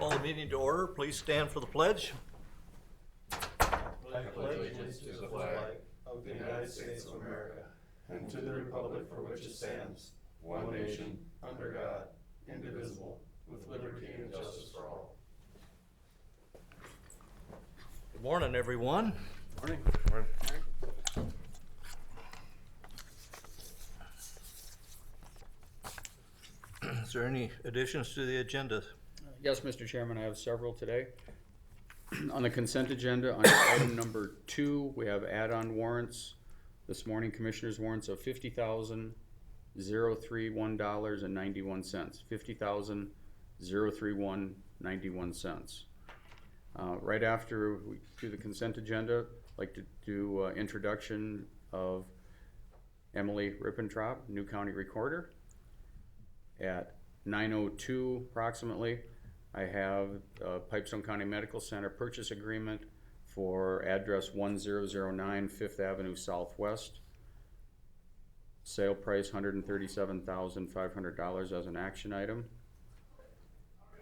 Call the meeting to order. Please stand for the pledge. I pledge allegiance to the flag of the United States of America and to the republic for which it stands, one nation, under God, indivisible, with liberty and justice for all. Good morning, everyone. Morning. Is there any additions to the agenda? Yes, Mr. Chairman, I have several today. On the consent agenda, on item number 2, we have add-on warrants. This morning, Commissioners' warrants of $50,031.91. $50,031.91. Right after we do the consent agenda, I'd like to do introduction of Emily Rippentrop, new county recorder. At 9:02 approximately, I have Pipestone County Medical Center purchase agreement for address 1009 Fifth Avenue Southwest. Sale price $137,500 as an action item.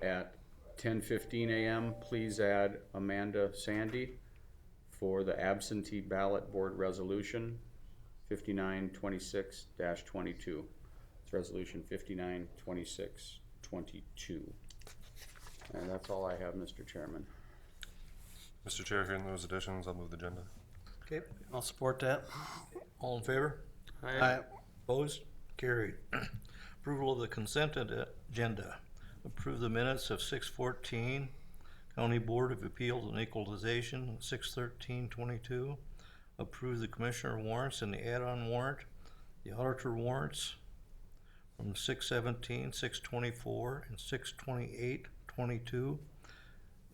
At 10:15 a.m., please add Amanda Sandy for the absentee ballot board resolution 5926-22. It's resolution 5926-22. And that's all I have, Mr. Chairman. Mr. Chair, hearing those additions, I'll move the agenda. Okay, I'll support that. all in favor? Aye. Opposed? Carried. Approval of the consent agenda. Approve the minutes of 6/14, County Board of Appeals and Equalization, 6/13/22. Approve the commissioner warrants and the add-on warrant, the auditor warrants from 6/17, 6/24, and 6/28/22,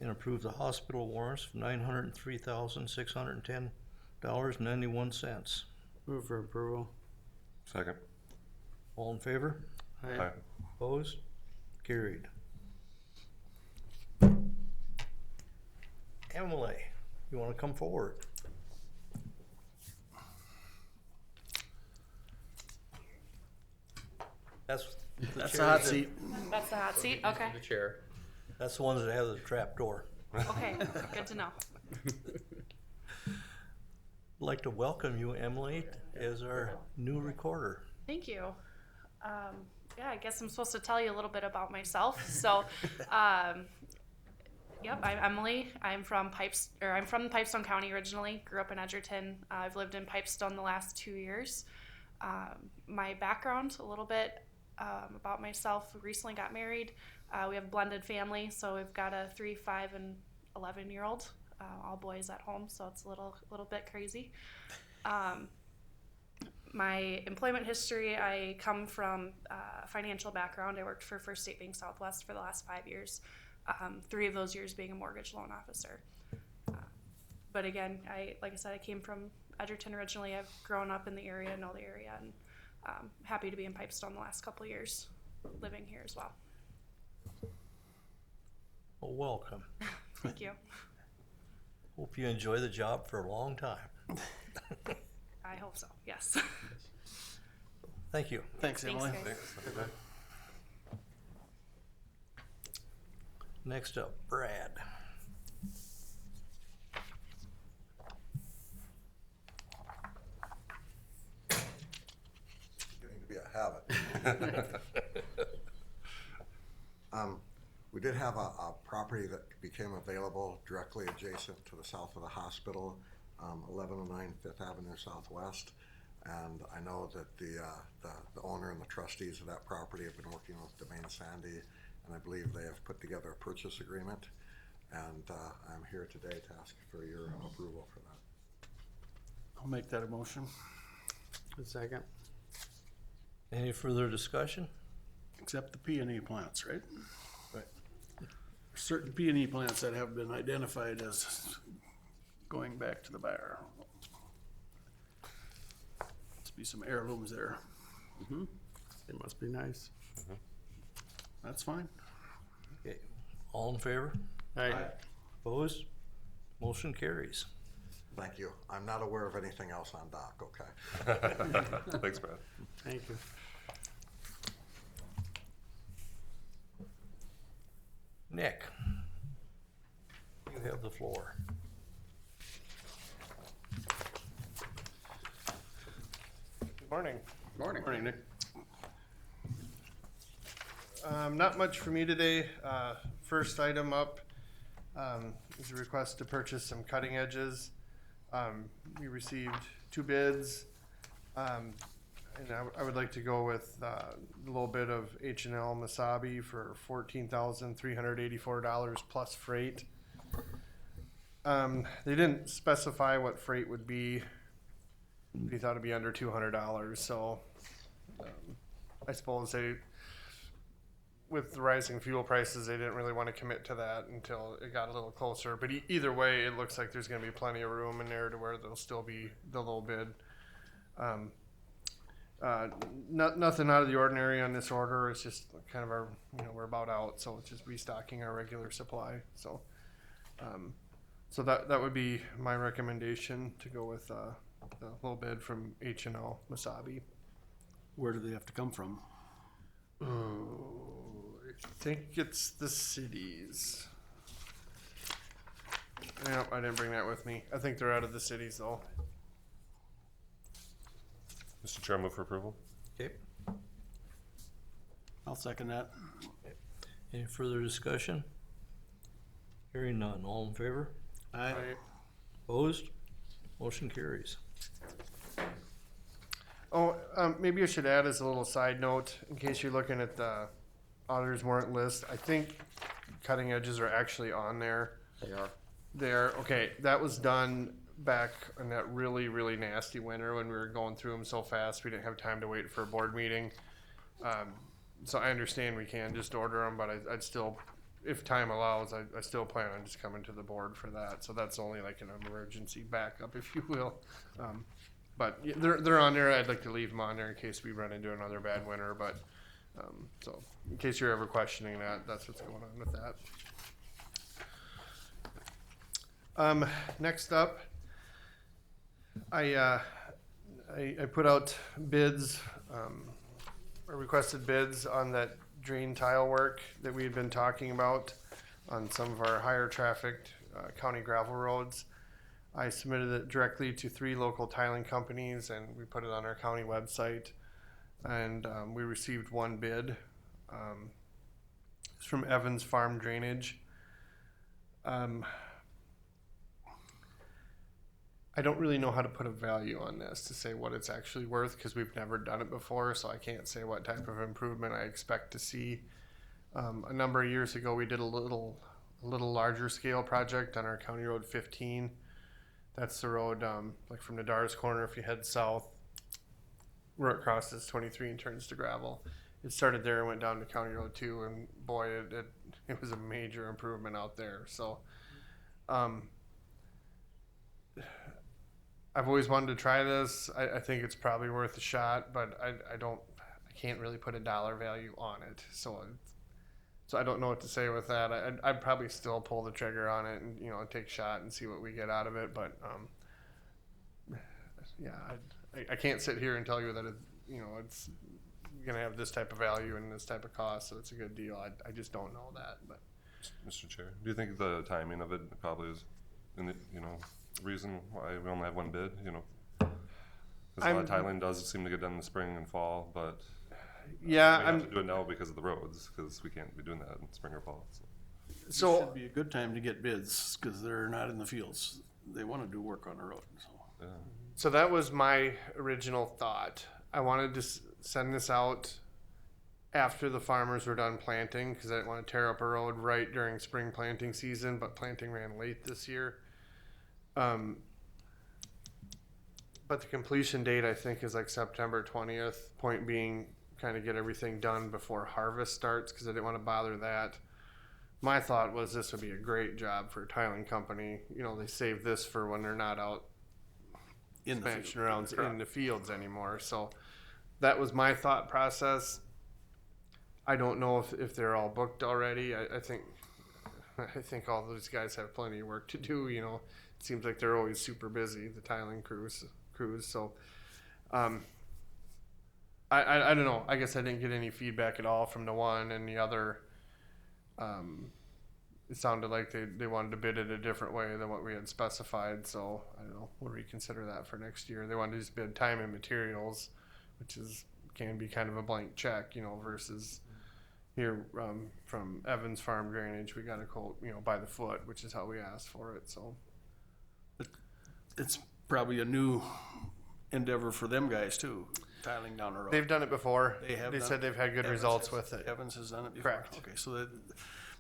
and approve the hospital warrants for $903,610.91. Move for approval. Second. All in favor? Aye. Opposed? Carried. Emily, you want to come forward? That's the hot seat. That's the hot seat? Okay. The chair. That's the ones that have the trap door. Okay, good to know. I'd like to welcome you, Emily, as our new recorder. Thank you. Yeah, I guess I'm supposed to tell you a little bit about myself. So, yep, I'm Emily. I'm from Pipestone County originally. Grew up in Edgerton. I've lived in Pipestone the last 2 years. My background, a little bit about myself. Recently got married. We have a blended family, so we've got a 3, 5, and 11-year-old, all boys at home. So it's a little bit crazy. My employment history, I come from a financial background. I worked for First State Bank Southwest for the last 5 years, 3 of those years being a mortgage loan officer. But again, like I said, I came from Edgerton originally. I've grown up in the area, know the area, and happy to be in Pipestone the last couple of years, living here as well. Well, welcome. Thank you. Hope you enjoy the job for a long time. I hope so, yes. Thank you. Thanks, Thanks, Emily. guys. Next up, Brad. Getting to be a habit. We did have a property that became available directly adjacent to the south of the hospital, 1109 Fifth Avenue Southwest. And I know that the owner and the trustees of that property have been working with Domain Sandy, and I believe they have put together a purchase agreement. And I'm here today to ask for your approval for that. I'll make that a motion. A second. Any further discussion? Except the P&E plants, right? Right. Certain P&E plants that have been identified as going back to the buyer. Must be some heirlooms there. It must be nice. That's fine. Okay, all in favor? Aye. Opposed? Motion carries. Thank you. I'm not aware of anything else on dock, okay? Thanks, Brad. Thank you. Nick, you have the floor. Good morning. Morning. Morning, Nick. Not much for me today. First item up is a request to purchase some cutting edges. We received 2 bids, and I would like to go with a little bit of H&L Masabi for $14,384 plus freight. They didn't specify what freight would be. He thought it'd be under $200, so I suppose with the rising fuel prices, they didn't really want to commit to that until it got a little closer. But either way, it looks like there's going to be plenty of room in there to where there'll still be the low bid. Nothing out of the ordinary on this order. It's just kind of our, we're about out, so it's just restocking our regular supply. So, so that would be my recommendation, to go with the low bid from H&L Masabi. Where do they have to come from? Oh, I think it's the cities. Nope, I didn't bring that with me. I think they're out of the cities though. Mr. Chair, move for approval. Okay, I'll second that. any further discussion? Hearing none, all in favor? Aye. Opposed? Motion carries. Oh, maybe I should add as a little side note, in case you're looking at the auditor's warrant list, I think cutting edges are actually on there. They are. There, okay, that was done back in that really, really nasty winter when we were going through them so fast, we didn't have time to wait for a board meeting. So I understand we can just order them, but I'd still, if time allows, I still plan on just coming to the board for that. So that's only like an emergency backup, if you will. But yeah, they're on there. I'd like to leave them on there in case we run into another bad winter. But so in case you're ever questioning that, that's what's going on with that. Next up, I put out bids, or requested bids on that drain tile work that we had been talking about on some of our higher trafficked county gravel roads. I submitted it directly to 3 local tiling companies, and we put it on our county website. And we received 1 bid. It's from Evans Farm Drainage. I don't really know how to put a value on this to say what it's actually worth, because we've never done it before, so I can't say what type of improvement I expect to see. A number of years ago, we did a little larger scale project on our County Road 15. That's the road, like from Nadar's Corner, if you head south, where it crosses 23 and turns to gravel. It started there and went down to County Road 2, and boy, it was a major improvement out there. So, I've always wanted to try this. I think it's probably worth a shot, but I can't really put a dollar value on it. So I don't know what to say with that. I'd probably still pull the trigger on it and, take a shot and see what we get out of it. But, yeah, I can't sit here and tell you that it's going to have this type of value and this type of cost, so it's a good deal. I just don't know that. But Mr. Chair, do you think the timing of it probably is, reason why we only have 1 bid? Because a lot of tiling does seem to get done in the spring and fall, but yeah, we have to do it now because of the roads, because we can't be doing that in spring or fall. so Should be a good time to get bids, because they're not in the fields. They want to do work on the road, so. Yeah. So that was my original thought. I wanted to send this out after the farmers were done planting, because I didn't want to tear up a road right during spring planting season, but planting ran late this year. But the completion date, I think, is like September 20th. Point being, kind of get everything done before harvest starts, because I didn't want to bother that. My thought was this would be a great job for a tiling company. They save this for when they're not out In the smashing field. around in the fields anymore. So that was my thought process. I don't know if they're all booked already. I think all those guys have plenty of work to do. It seems like they're always super busy, the tiling crews. So, I don't know. I guess I didn't get any feedback at all from the one, and the other it sounded like they wanted to bid it a different way than what we had specified, so I don't know, we'll reconsider that for next year. They wanted to just bid time and materials, which can be kind of a blank check, versus here, from Evans Farm Drainage, we got a quote, by the foot, which is how we asked for it, so. It's probably a new endeavor for them guys too, tiling down a road. They've done it before. They have They done said it? they've had good Evans results has- with it. Evans has done it before? Correct. Okay, so that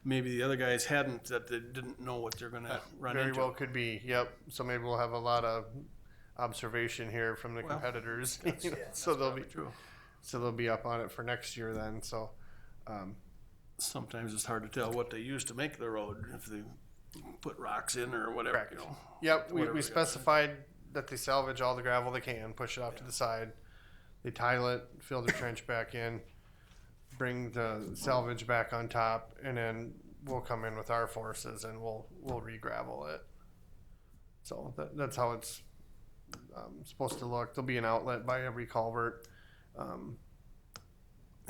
maybe the other guys hadn't, that they didn't know what they're gonna run Very into. well could be, yep. So maybe we'll have a lot of observation here from the Well, competitors. That's So they'll be, probably true. so they'll be up on it for next year then, so. Sometimes it's hard to tell what they use to make the road, if they put rocks in or whatever, Correct. whatever Yep, we we got. specified that they salvage all the gravel they can, push it off to the side. They tile it, fill the trench back in, bring the salvage back on top, and then we'll come in with our forces and we'll re-gravel it. So that's how it's supposed to look. There'll be an outlet by every culvert.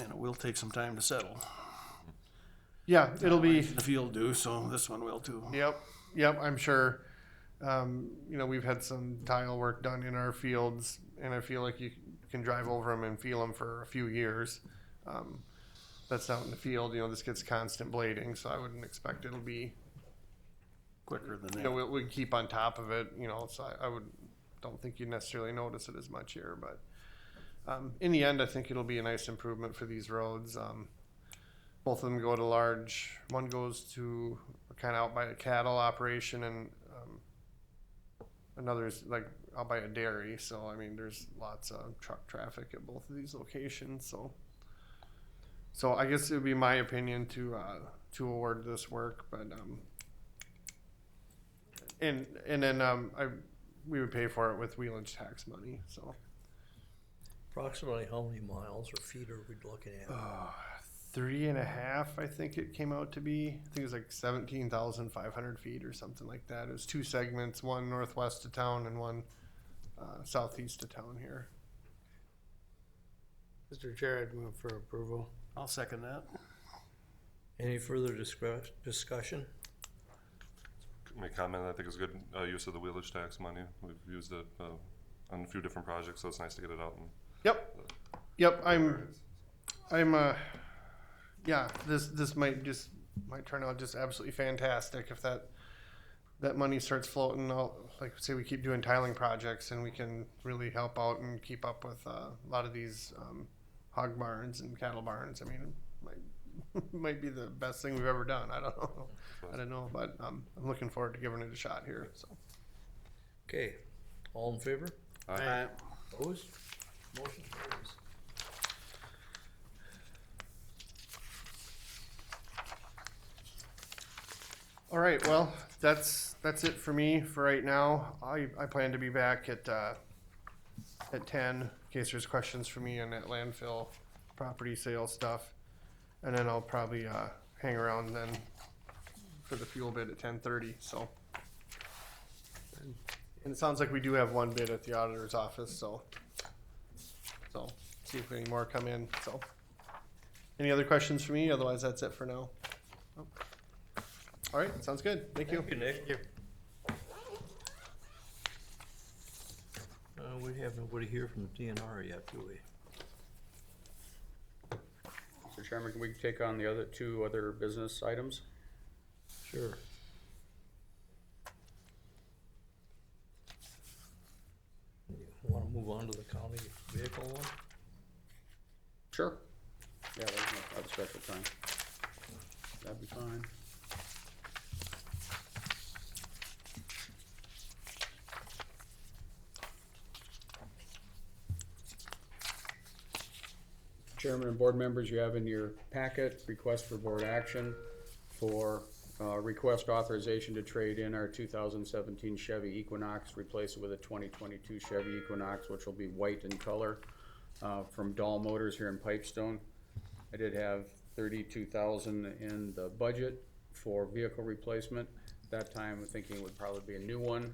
And it will take some time to settle. Yeah, it'll be. The field do, so this one will too. Yep, I'm sure. We've had some tile work done in our fields, and I feel like you can drive over them and feel them for a few years. That's out in the field, this gets constant blading, so I wouldn't expect it'll be, Quicker than that. we keep on top of it, so I don't think you necessarily notice it as much here, but in the end, I think it'll be a nice improvement for these roads. Both of them go to large, one goes to kind of out by a cattle operation, and another's like out by a dairy, so I mean there's lots of truck traffic at both of these locations, so I guess it would be my opinion to award this work, but and then we would pay for it with wheelage tax money, so. Approximately how many miles or feet are we looking at? 3.5, I think it came out to be. I think it was like 17,500 feet or something like that. It was 2 segments, one northwest of town and one southeast of town here. Mr. Chair, I'd move for approval. I'll second that. Any further discussion? Make comment, I think it's good, use of the wheelage tax money. We've used it, on a few different projects, so it's nice to get it out. Yep, yeah, this might turn out just absolutely fantastic if that money starts floating out. Like say we keep doing tiling projects and we can really help out and keep up with a lot of these hog barns and cattle barns. I mean, it might be the best thing we've ever done. I don't know, but I'm looking forward to giving it a shot here. So. Okay, all in favor? Aye. Opposed? Motion carries. All right, well, that's it for me for right now. I plan to be back at 10 in case there's questions for me on that landfill property sale stuff, and then I'll probably hang around then for the fuel bid at 10:30. So, and it sounds like we do have one bid at the auditor's office. So see if any more come in. So, any other questions for me? Otherwise, that's it for now. Oh. All right, sounds good. Thank you. Thank you, Nick. We have nobody here from the DNR yet, do we? Mr. Chairman, can we take on the two other business items? Sure. Want to move on to the county vehicle one? Sure. Yeah, that's a special time. That'd be fine. Chairman and board members, you have in your packet request for board action for request authorization to trade in our 2017 Chevy Equinox, replace it with a 2022 Chevy Equinox, which will be white in color, from Dahl Motors here in Pipestone. I did have $32,000 in the budget for vehicle replacement. At that time, I'm thinking it would probably be a new one,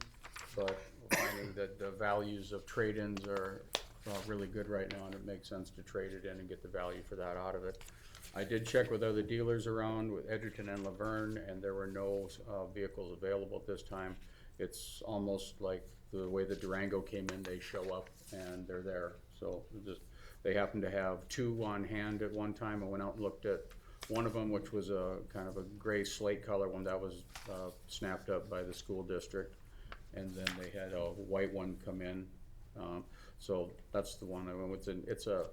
but we're finding that the values of trade-ins are really good right now, and it makes sense to trade it in and get the value for that out of it. I did check with other dealers around with Edgerton and Laverne, and there were no vehicles available at this time. It's almost like the way the Durango came in, they show up and they're there. So they happened to have two on hand at one time. I went out and looked at one of them, which was a kind of a gray slate color one that was snapped up by the school district. And then they had a white one come in. So that's the one I went with. It's a,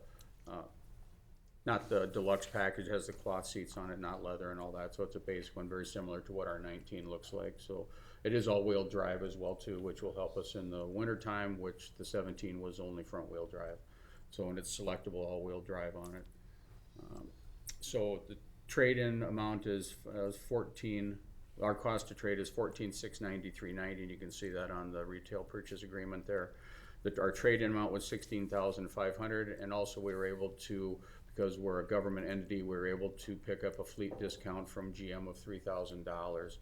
not the deluxe package, has the cloth seats on it, not leather and all that. So it's a basic one, very similar to what our 19 looks like. So it is all-wheel drive as well too, which will help us in the winter time, which the 17 was only front-wheel drive. So, and it's selectable all-wheel drive on it. So the trade-in amount is 14. Our cost to trade is $14,693.90. You can see that on the retail purchase agreement there. Our trade-in amount was $16,500, and also we were able to, because we're a government entity, we were able to pick up a fleet discount from GM of $3,000.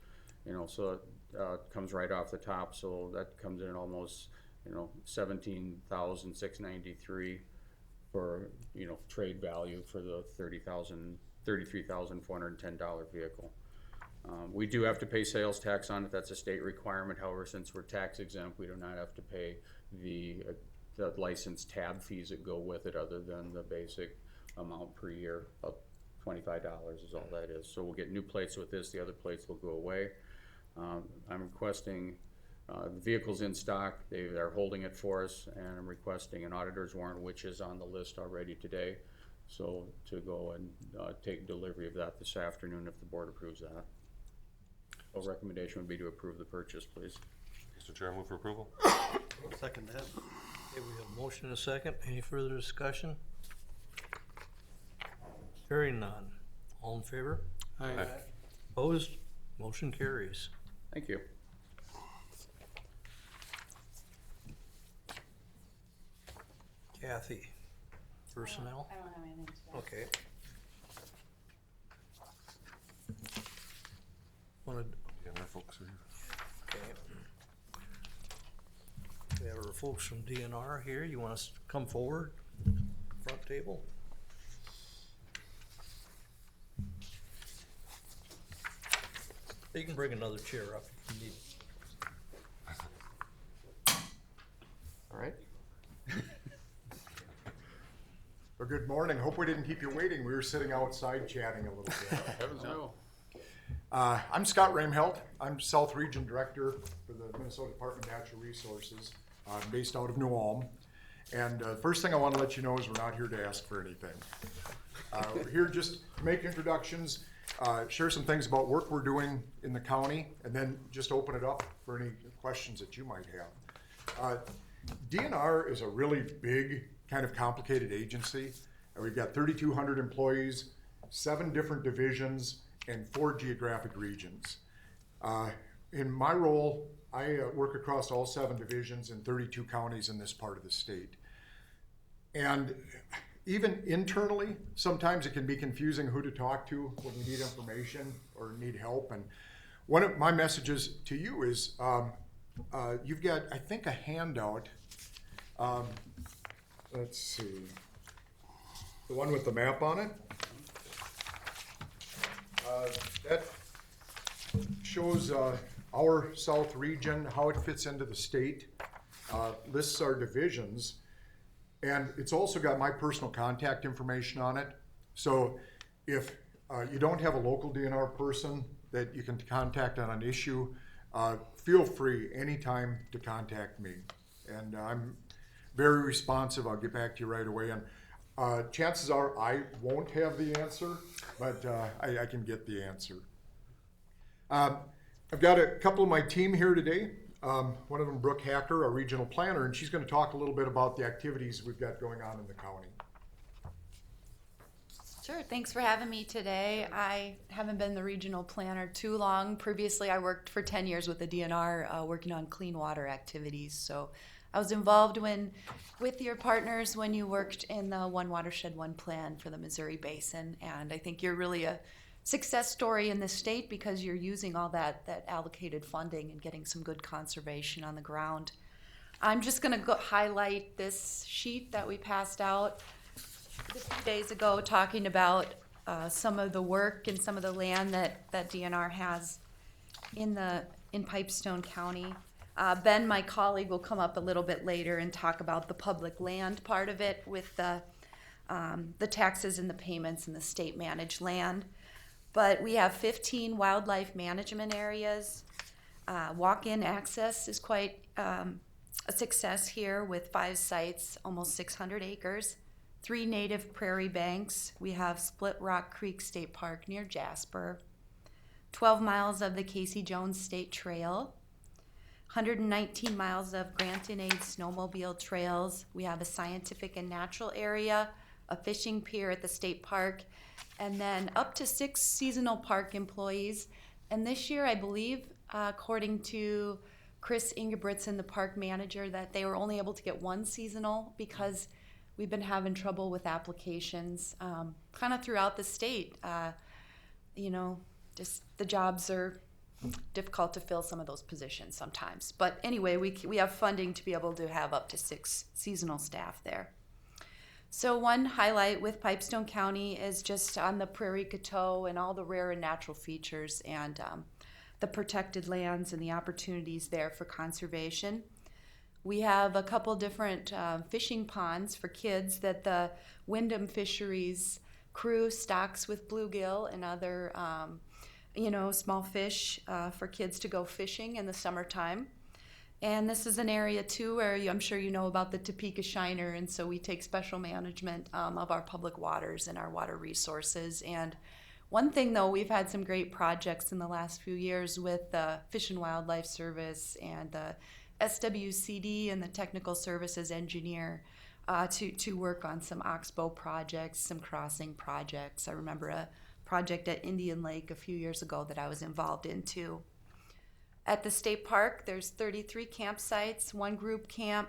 You know, so it comes right off the top. So that comes in at almost, you know, $17,693 for, you know, trade value for the $33,410 vehicle. We do have to pay sales tax on it. That's a state requirement. However, since we're tax exempt, we do not have to pay the license tab fees that go with it, other than the basic amount per year of $25 is all that is. So we'll get new plates with this. The other plates will go away. I'm requesting the vehicle's in stock. They are holding it for us, and I'm requesting an auditor's warrant, which is on the list already today. So to go and take delivery of that this afternoon if the board approves that. So recommendation would be to approve the purchase, please. Mr. Chair, move for approval. Second that. Okay, we have a motion and a second. Any further discussion? Hearing none. All in favor? Aye. Opposed? Motion carries. Thank you. Kathy, personnel? I don't have anything to say. Okay. Wanna, Yeah, our folks are here. okay. We have our folks from DNR here. You want us to come forward? Front table? You can bring another chair up if you need. All right. Well, good morning. Hope we didn't keep you waiting. We were sitting outside chatting a little bit. Heavens no. I'm Scott Ramhelt. I'm South Region Director for the Minnesota Department of Natural Resources. I'm based out of New Ulm. And first thing I want to let you know is we're not here to ask for anything. We're here just to make introductions, share some things about work we're doing in the county, and then just open it up for any questions that you might have. DNR is a really big, kind of complicated agency. We've got 3,200 employees, 7 different divisions, and 4 geographic regions. In my role, I work across all 7 divisions in 32 counties in this part of the state. And even internally, sometimes it can be confusing who to talk to when you need information or need help. And one of my messages to you is, you've got, I think, a handout. Let's see, the one with the map on it. That shows our South region, how it fits into the state, lists our divisions, and it's also got my personal contact information on it. So if you don't have a local DNR person that you can contact on an issue, feel free anytime to contact me. And I'm very responsive. I'll get back to you right away. And chances are I won't have the answer, but I can get the answer. I've got a couple of my team here today. One of them, Brooke Hacker, our regional planner, and she's going to talk a little bit about the activities we've got going on in the county. Sure, thanks for having me today. I haven't been the regional planner too long. Previously, I worked for 10 years with the DNR working on clean water activities. So I was involved with your partners when you worked in the One Watershed, One Plan for the Missouri Basin. And I think you're really a success story in the state because you're using all that allocated funding and getting some good conservation on the ground. I'm just going to highlight this sheet that we passed out just a few days ago talking about some of the work and some of the land that DNR has in Pipestone County. Ben, my colleague, will come up a little bit later and talk about the public land part of it with the taxes and the payments and the state managed land. But we have 15 wildlife management areas. Walk-in access is quite a success here with 5 sites, almost 600 acres. 3 native prairie banks. We have Split Rock Creek State Park near Jasper. 12 miles of the Casey Jones State Trail. 119 miles of grant and aid snowmobile trails. We have a scientific and natural area, a fishing pier at the state park, and then up to 6 seasonal park employees. And this year, I believe, according to Chris Ingebrigtsen, the park manager, that they were only able to get 1 seasonal because we've been having trouble with applications kind of throughout the state. Just the jobs are difficult to fill some of those positions sometimes. But anyway, we have funding to be able to have up to 6 seasonal staff there. So one highlight with Pipestone County is just on the Prairie Coteau and all the rare and natural features and the protected lands and the opportunities there for conservation. We have a couple different fishing ponds for kids that the Wyndham Fisheries crew stocks with bluegill and other small fish for kids to go fishing in the summertime. And this is an area too where I'm sure you know about the Topeka Shiner, and so we take special management of our public waters and our water resources. And one thing though, we've had some great projects in the last few years with the Fish and Wildlife Service and the SWCD and the Technical Services Engineer to work on some oxbow projects, some crossing projects. I remember a project at Indian Lake a few years ago that I was involved in too. At the state park, there's 33 campsites, 1 group camp,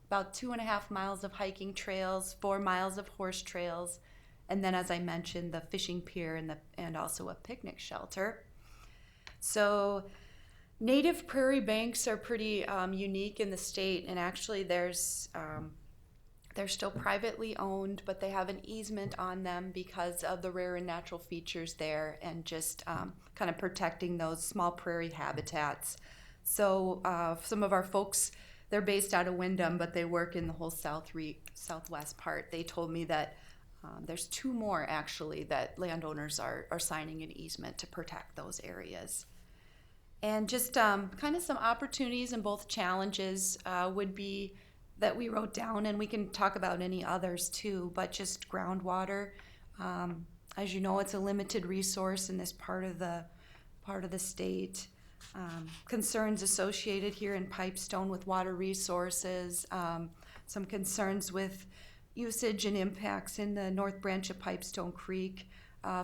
about 2.5 miles of hiking trails, 4 miles of horse trails, and then, as I mentioned, the fishing pier and also a picnic shelter. So native prairie banks are pretty unique in the state, and actually they're still privately owned, but they have an easement on them because of the rare and natural features there and just kind of protecting those small prairie habitats. So some of our folks, they're based out of Wyndham, but they work in the whole southwest part. They told me that there's 2 more actually that landowners are signing an easement to protect those areas. And just kind of some opportunities and both challenges would be that we wrote down, and we can talk about any others too, but just groundwater. As you know, it's a limited resource in this part of the state. Concerns associated here in Pipestone with water resources, some concerns with usage and impacts in the North Branch of Pipestone Creek.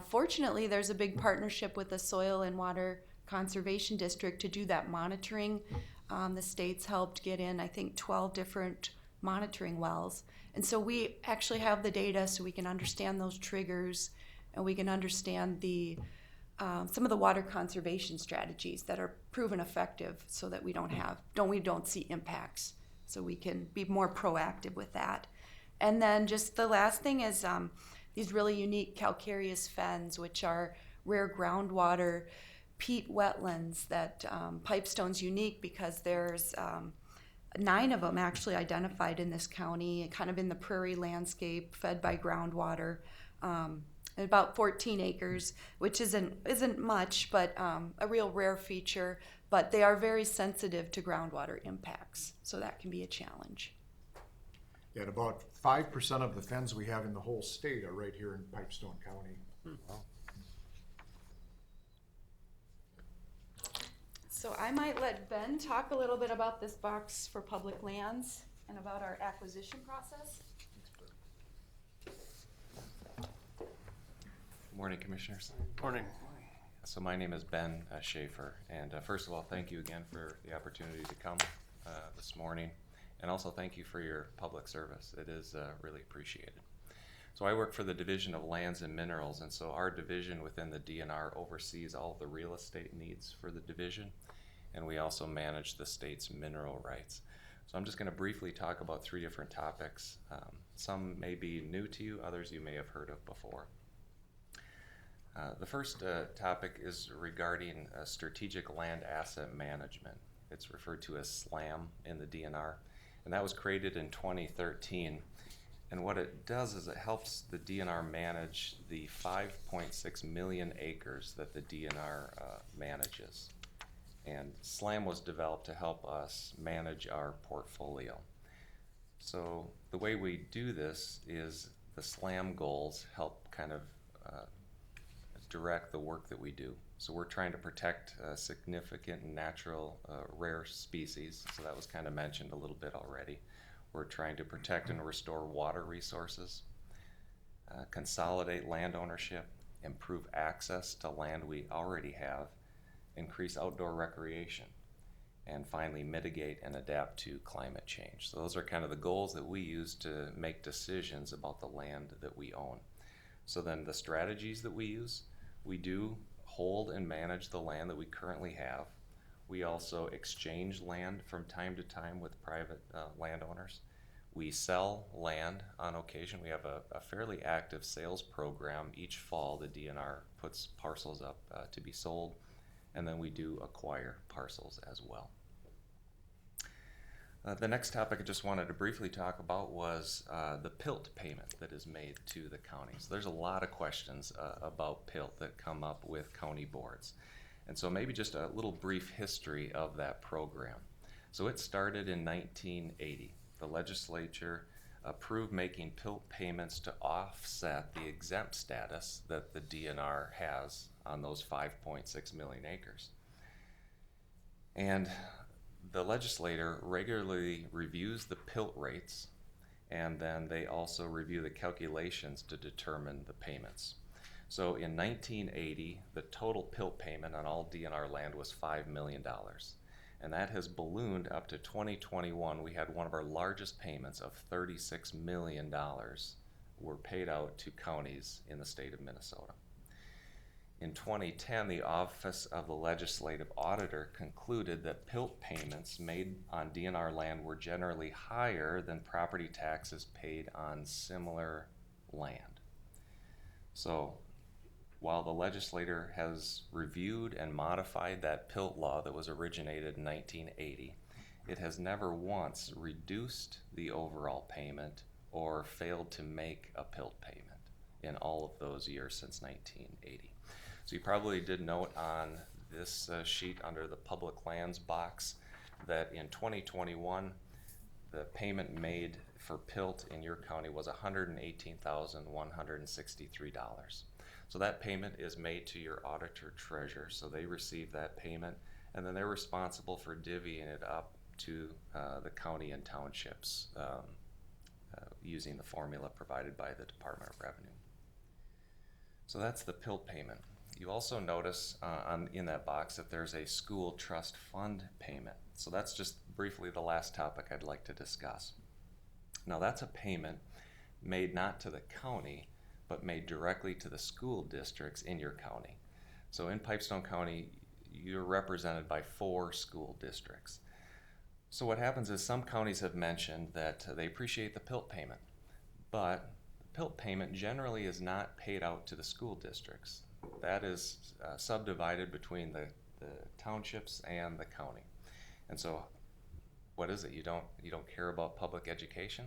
Fortunately, there's a big partnership with the Soil and Water Conservation District to do that monitoring. The state's helped get in, I think, 12 different monitoring wells. And so we actually have the data so we can understand those triggers and we can understand some of the water conservation strategies that are proven effective so that we don't see impacts. So we can be more proactive with that. And then just the last thing is these really unique calcareous fens, which are rare groundwater peat wetlands that Pipestone's unique because there's 9 of them actually identified in this county, kind of in the prairie landscape, fed by groundwater, about 14 acres, which isn't much, but a real rare feature. But they are very sensitive to groundwater impacts, so that can be a challenge. And about 5% of the fens we have in the whole state are right here in Pipestone County. Wow. So I might let Ben talk a little bit about this box for public lands and about our acquisition process. Good morning, Commissioners. Morning. So my name is Ben Schaefer, and first of all, thank you again for the opportunity to come this morning, and also thank you for your public service. It is really appreciated. So I work for the Division of Lands and Minerals, and so our division within the DNR oversees all of the real estate needs for the division, and we also manage the state's mineral rights. So I'm just going to briefly talk about 3 different topics. Some may be new to you, others you may have heard of before. The first topic is regarding strategic land asset management. It's referred to as SLAM in the DNR, and that was created in 2013. And what it does is it helps the DNR manage the 5.6 million acres that the DNR manages. And SLAM was developed to help us manage our portfolio. So the way we do this is the SLAM goals help kind of direct the work that we do. So we're trying to protect significant natural rare species. So that was kind of mentioned a little bit already. We're trying to protect and restore water resources, consolidate land ownership, improve access to land we already have, increase outdoor recreation, and finally mitigate and adapt to climate change. So those are kind of the goals that we use to make decisions about the land that we own. So then the strategies that we use, we do hold and manage the land that we currently have. We also exchange land from time to time with private landowners. We sell land on occasion. We have a fairly active sales program. Each fall, the DNR puts parcels up to be sold, and then we do acquire parcels as well. The next topic I just wanted to briefly talk about was the PILT payment that is made to the counties. There's a lot of questions about PILT that come up with county boards. And so maybe just a little brief history of that program. So it started in 1980. The legislature approved making PILT payments to offset the exempt status that the DNR has on those 5.6 million acres. And the legislator regularly reviews the PILT rates, and then they also review the calculations to determine the payments. So in 1980, the total PILT payment on all DNR land was $5 million. And that has ballooned up to 2021. We had one of our largest payments of $36 million were paid out to counties in the state of Minnesota. In 2010, the Office of the Legislative Auditor concluded that PILT payments made on DNR land were generally higher than property taxes paid on similar land. So while the legislator has reviewed and modified that PILT law that was originated in 1980, it has never once reduced the overall payment or failed to make a PILT payment in all of those years since 1980. So you probably did note on this sheet under the public lands box that in 2021, the payment made for PILT in your county was $118,163. So that payment is made to your auditor treasurer. So they receive that payment, and then they're responsible for divvying it up to the county and townships using the formula provided by the Department of Revenue. So that's the PILT payment. You also notice in that box that there's a school trust fund payment. So that's just briefly the last topic I'd like to discuss. Now that's a payment made not to the county, but made directly to the school districts in your county. So in Pipestone County, you're represented by 4 school districts. So what happens is some counties have mentioned that they appreciate the PILT payment, but the PILT payment generally is not paid out to the school districts. That is subdivided between the townships and the county. And so what is it? You don't care about public education?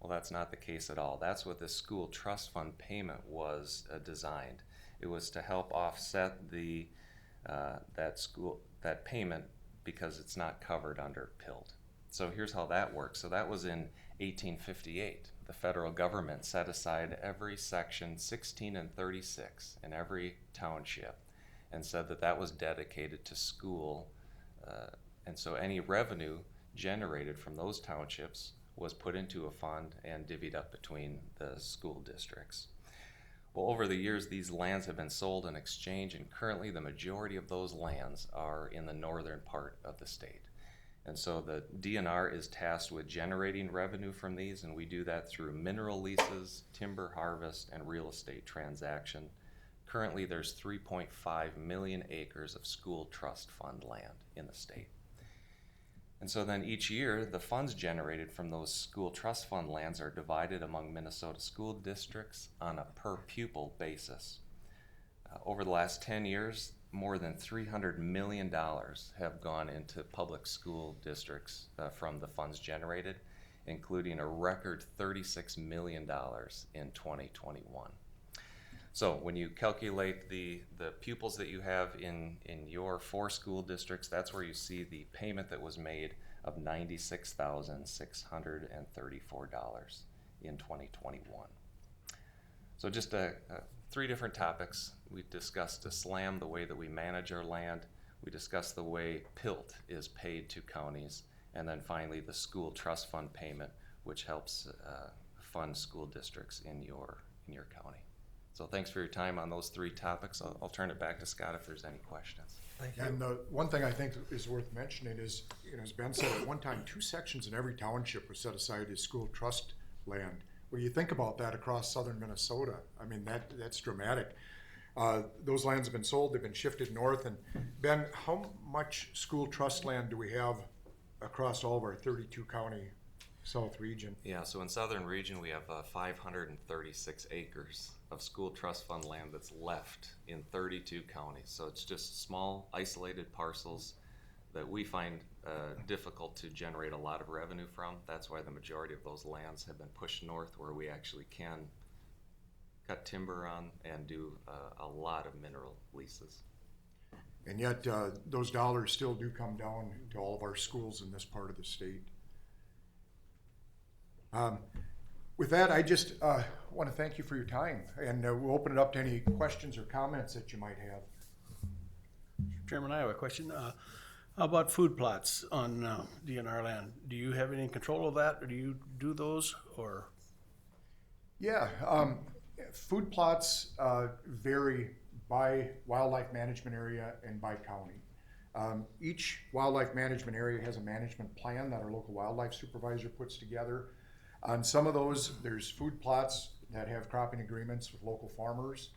Well, that's not the case at all. That's what the school trust fund payment was designed. It was to help offset that payment because it's not covered under PILT. So here's how that works. So that was in 1858. The federal government set aside every section 16 and 36 in every township and said that that was dedicated to school. And so any revenue generated from those townships was put into a fund and divvied up between the school districts. Well, over the years, these lands have been sold in exchange, and currently the majority of those lands are in the northern part of the state. And so the DNR is tasked with generating revenue from these, and we do that through mineral leases, timber harvest, and real estate transaction. Currently, there's 3.5 million acres of school trust fund land in the state. And so then each year, the funds generated from those school trust fund lands are divided among Minnesota school districts on a per pupil basis. over the last 10 years, more than $300 million have gone into public school districts from the funds generated, including a record $36 million in 2021. So when you calculate the pupils that you have in your 4 school districts, that's where you see the payment that was made of $96,634 in 2021. So just 3 different topics. We discussed a SLAM, the way that we manage our land. We discussed the way PILT is paid to counties. And then finally, the school trust fund payment, which helps fund school districts in your county. So thanks for your time on those 3 topics. I'll turn it back to Scott if there's any questions. Thank you. And one thing I think is worth mentioning is, as Ben said, at one time, 2 sections in every township were set aside as school trust land. Well, you think about that across southern Minnesota. I mean, that's dramatic. Those lands have been sold, they've been shifted north. And Ben, how much school trust land do we have across all of our 32 county south region? Yeah, so in southern region, we have 536 acres of school trust fund land that's left in 32 counties. So it's just small, isolated parcels that we find difficult to generate a lot of revenue from. That's why the majority of those lands have been pushed north, where we actually can cut timber on and do a lot of mineral leases. And yet, those dollars still do come down to all of our schools in this part of the state. With that, I just want to thank you for your time, and we'll open it up to any questions or comments that you might have. Chairman, I have a question. How about food plots on DNR land? Do you have any control of that, or do you do those, or? Yeah, food plots vary by wildlife management area and by county. Each wildlife management area has a management plan that our local wildlife supervisor puts together. On some of those, there's food plots that have cropping agreements with local farmers.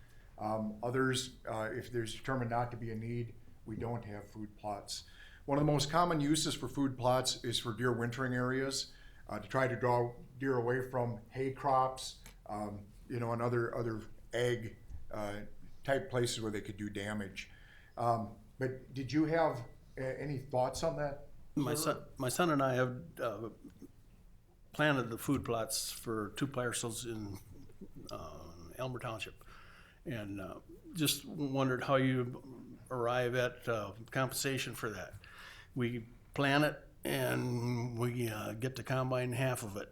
Others, if there's determined not to be a need, we don't have food plots. One of the most common uses for food plots is for deer wintering areas, to try to draw deer away from hay crops, and other ag type places where they could do damage. But did you have any thoughts on that? My son and I have planted the food plots for 2 parcels in Elmer Township, and just wondered how you arrive at compensation for that. We plant it, and we get to combine half of it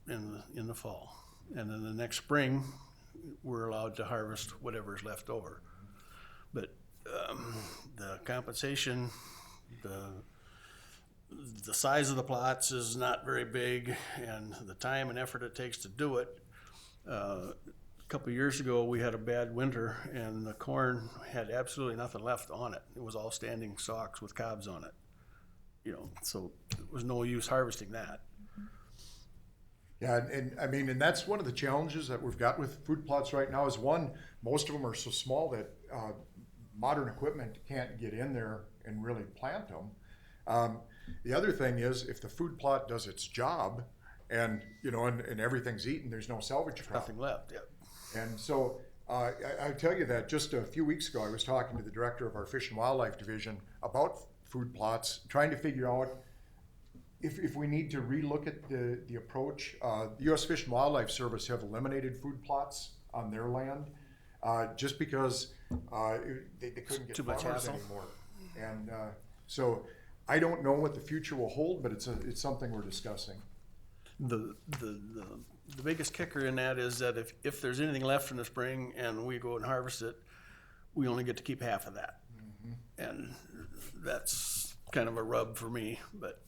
in the fall, and then the next spring we're allowed to harvest whatever's left over. But the compensation, the size of the plots is not very big, and the time and effort it takes to do it. A couple of years ago, we had a bad winter, and the corn had absolutely nothing left on it. It was all standing stalks with cobs on it. So there was no use harvesting that. Yeah, and that's one of the challenges that we've got with food plots right now is, one, most of them are so small that modern equipment can't get in there and really plant them. The other thing is, if the food plot does its job and everything's eaten, there's no salvage crop. Nothing left, yeah. And so I tell you that just a few weeks ago, I was talking to the director of our Fish and Wildlife Division about food plots, trying to figure out if we need to relook at the approach. The U.S. Fish and Wildlife Service have eliminated food plots on their land just because they couldn't get Too much farmers hassle. anymore. And so I don't know what the future will hold, but it's something we're discussing. The biggest kicker in that is that if there's anything left in the spring and we go and harvest it, we only get to keep half of that. Mm-hmm. And that's kind of a rub for me, but.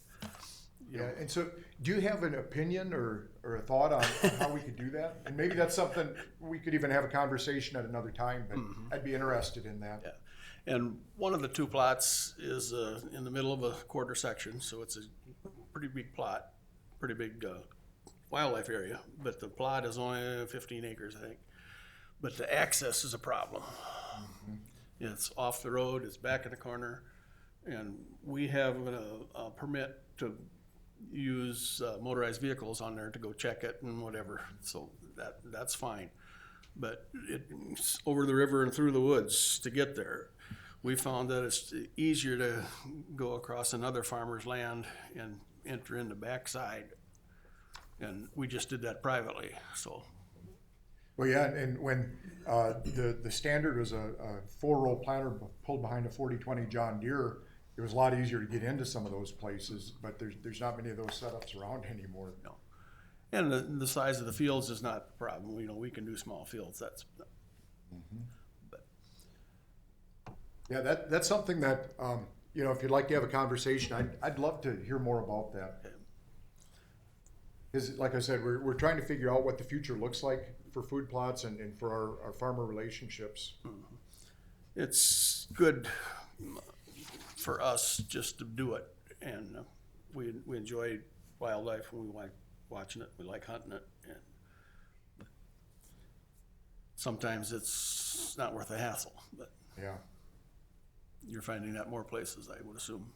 Yeah, and so do you have an opinion or a thought on how we could do that? And maybe that's something we could even have a conversation at another time, but I'd be interested in that. Yeah. And one of the 2 plots is in the middle of a quarter section, so it's a pretty big plot, pretty big wildlife area, but the plot is only 15 acres, I think. But the access is a problem. Mm-hmm. It's off the road, it's back in the corner, and we have a permit to use motorized vehicles on there to go check it and whatever, so that's fine. but it's over the river and through the woods to get there. We found that it's easier to go across another farmer's land and enter in the backside. And we just did that privately, so. Well, yeah, and when the standard was a 4-row planter pulled behind a 40/20 John Deere, it was a lot easier to get into some of those places, but there's not many of those setups around anymore. No. And the size of the fields is not the problem. You know, we can do small fields. That's. But Yeah, that's something that, you know, if you'd like to have a conversation, I'd love to hear more about that. Because, like I said, we're trying to figure out what the future looks like for food plots and for our farmer relationships. it's good for us just to do it, and we enjoy wildlife, and we like watching it. We like hunting it, and sometimes it's not worth the hassle. But Yeah. you're finding that more places, I would assume.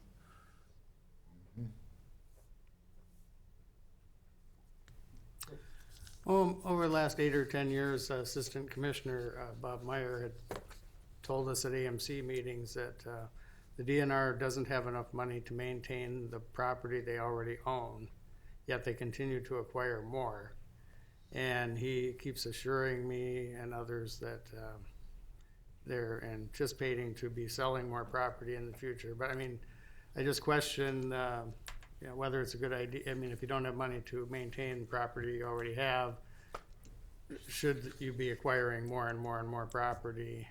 Well, over the last 8 or 10 years, Assistant Commissioner Bob Meyer had told us at AMC meetings that the DNR doesn't have enough money to maintain the property they already own, yet they continue to acquire more. And he keeps assuring me and others that they're anticipating to be selling more property in the future. But I mean, I just question whether it's a good idea. I mean, if you don't have money to maintain property you already have, should you be acquiring more and more and more property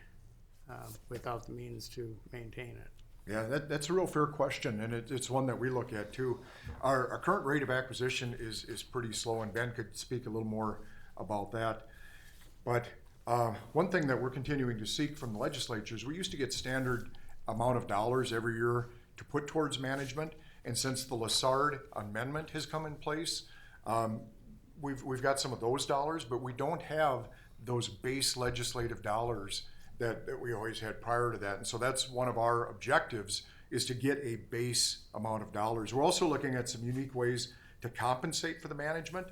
without the means to maintain it? Yeah, that's a real fair question, and it's one that we look at too. Our current rate of acquisition is pretty slow, and Ben could speak a little more about that. But one thing that we're continuing to seek from the legislature is we used to get standard amount of dollars every year to put towards management, and since the Lessard Amendment has come in place, we've got some of those dollars, but we don't have those base legislative dollars that we always had prior to that. And so that's one of our objectives, is to get a base amount of dollars. We're also looking at some unique ways to compensate for the management.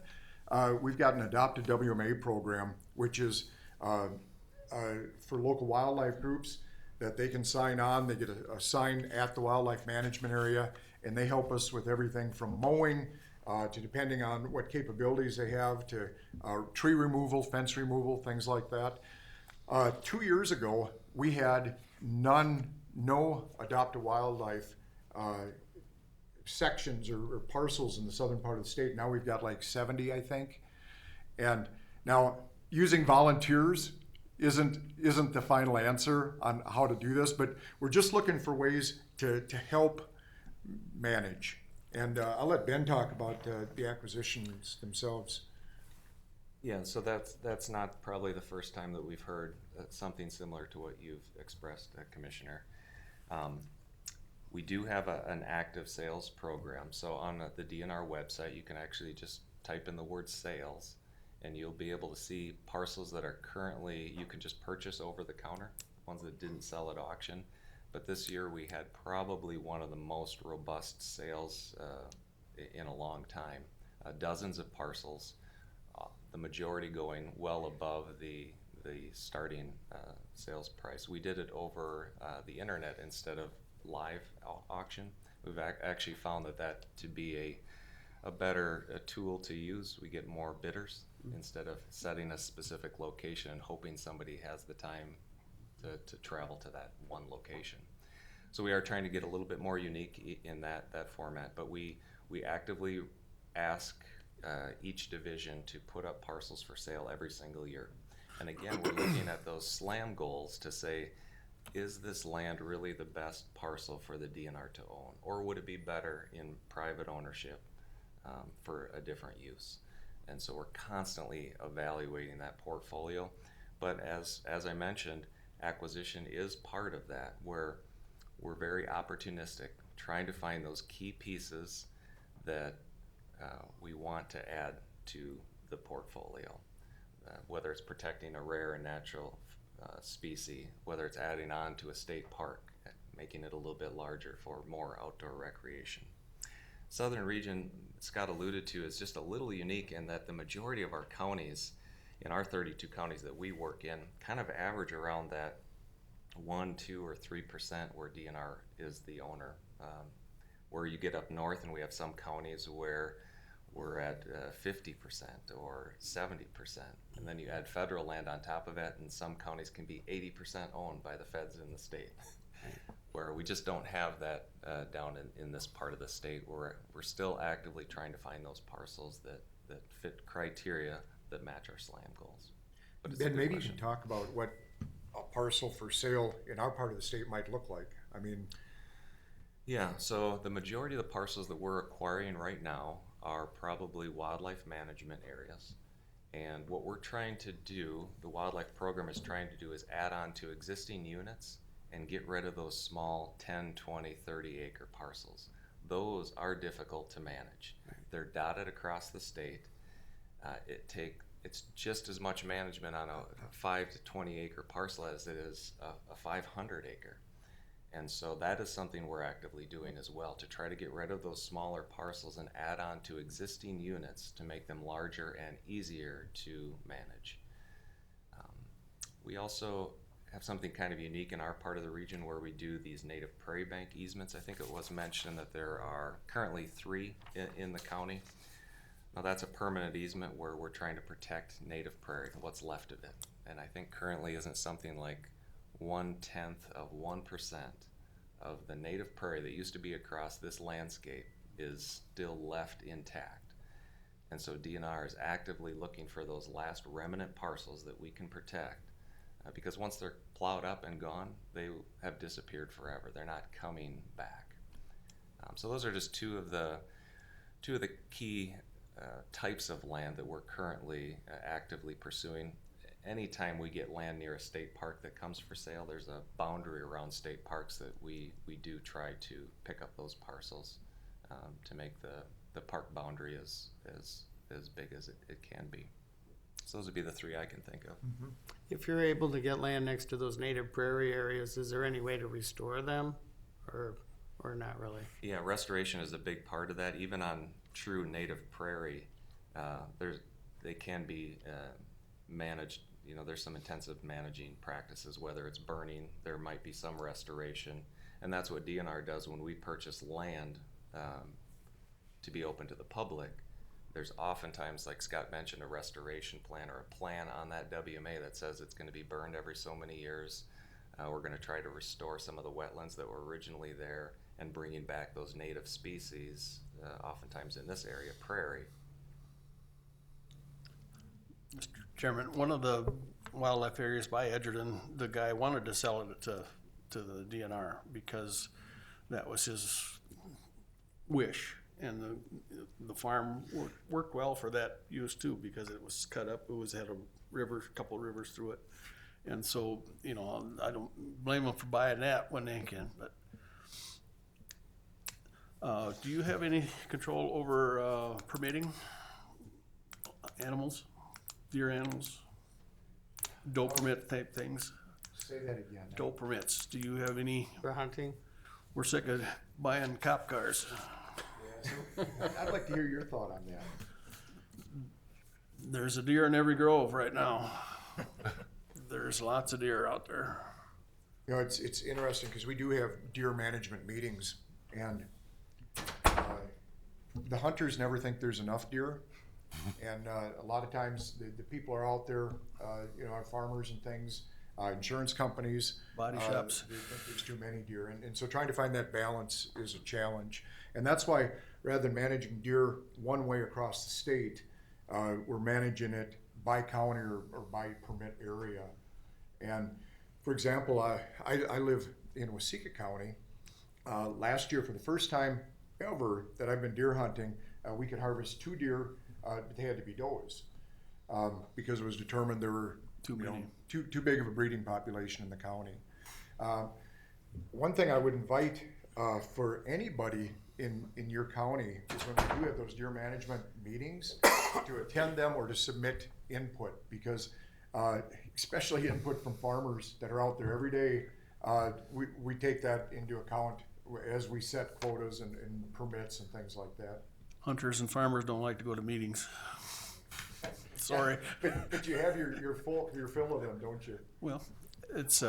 We've got an adopted WMA program, which is for local wildlife groups that they can sign on. They get a sign at the wildlife management area, and they help us with everything from mowing to, depending on what capabilities they have, to tree removal, fence removal, things like that. 2 years ago, we had no adopted wildlife sections or parcels in the southern part of the state. Now we've got like 70, I think. And now using volunteers isn't the final answer on how to do this, but we're just looking for ways to help manage. And I'll let Ben talk about the acquisitions themselves. Yeah, so that's not probably the first time that we've heard something similar to what you've expressed, Commissioner. We do have an active sales program. So on the DNR website, you can actually just type in the word sales, and you'll be able to see parcels that are currently, you can just purchase over the counter, ones that didn't sell at auction. But this year we had probably one of the most robust sales in a long time. Dozens of parcels, the majority going well above the starting sales price. We did it over the internet instead of live auction. We've actually found that to be a better tool to use. We get more bidders instead of setting a specific location and hoping somebody has the time to travel to that one location. So we are trying to get a little bit more unique in that format, but we actively ask each division to put up parcels for sale every single year. And again, we're looking at those SLAM goals to say, is this land really the best parcel for the DNR to own? Or would it be better in private ownership for a different use? And so we're constantly evaluating that portfolio. But as I mentioned, acquisition is part of that, where we're very opportunistic, trying to find those key pieces that we want to add to the portfolio, whether it's protecting a rare and natural species, whether it's adding on to a state park, making it a little bit larger for more outdoor recreation. Southern region, Scott alluded to, is just a little unique in that the majority of our counties in our 32 counties that we work in, kind of average around that 1, 2, or 3% where DNR is the owner. Where you get up north and we have some counties where we're at 50% or 70%. And then you add federal land on top of it, and some counties can be 80% owned by the feds in the state. Where we just don't have that down in this part of the state. We're still actively trying to find those parcels that fit criteria that match our SLAM goals. But it's a Ben, good maybe you question. can talk about what a parcel for sale in our part of the state might look like. I mean, Yeah, so the majority of the parcels that we're acquiring right now are probably wildlife management areas. And what we're trying to do, the wildlife program is trying to do, is add on to existing units and get rid of those small 10, 20, 30 acre parcels. Those are difficult to manage. They're dotted across the state. It's just as much management on a 5 to 20 acre parcel as it is a 500 acre. And so that is something we're actively doing as well, to try to get rid of those smaller parcels and add on to existing units to make them larger and easier to manage. We also have something kind of unique in our part of the region where we do these native prairie bank easements. I think it was mentioned that there are currently 3 in the county. Now that's a permanent easement where we're trying to protect native prairie, what's left of it. And I think currently isn't something like 1/10 of 1% of the native prairie that used to be across this landscape is still left intact. And so DNR is actively looking for those last remnant parcels that we can protect, because once they're plowed up and gone, they have disappeared forever. They're not coming back. So those are just two of the key types of land that we're currently actively pursuing. Anytime we get land near a state park that comes for sale, there's a boundary around state parks that we do try to pick up those parcels to make the park boundary as big as it can be. So those would be the 3 I can think of. If you're able to get land next to those native prairie areas, is there any way to restore them or not really? Yeah, restoration is a big part of that. Even on true native prairie, they can be managed. You know, there's some intensive managing practices, whether it's burning, there might be some restoration. And that's what DNR does when we purchase land to be open to the public. There's oftentimes, like Scott mentioned, a restoration plan or a plan on that WMA that says it's going to be burned every so many years. We're going to try to restore some of the wetlands that were originally there and bringing back those native species, oftentimes in this area, prairie. Mr. Chairman, one of the wildlife areas by Edgerton, the guy wanted to sell it to the DNR because that was his wish. And the farm worked well for that use too, because it was cut up. It had a couple of rivers through it. And so, you know, I don't blame them for buying that when they can, but do you have any control over permitting animals, deer animals, doe permit type things? say that again. Doe permits, do you have any? For hunting? We're sick of buying cop cars. So I'd like to hear your thought on that. There's a deer in every grove right now. There's lots of deer out there. You know, it's interesting because we do have deer management meetings, and the hunters never think there's enough deer. And a lot of times the people are out there, you know, our farmers and things, insurance companies. Body shops. They think there's too many deer. And so trying to find that balance is a challenge. And that's why rather than managing deer one way across the state, we're managing it by county or by permit area. And for example, I live in Waseca County. Last year, for the first time ever that I've been deer hunting, we could harvest 2 deer, but they had to be does because it was determined there were too big of a breeding population in the county. One thing I would invite for anybody in your county is when we do have those deer management meetings to attend them or to submit input, because especially input from farmers that are out there every day, we take that into account as we set quotas and permits and things like that. Hunters and farmers don't like to go to meetings. sorry. But you have your fill of them, don't you? Well, it's,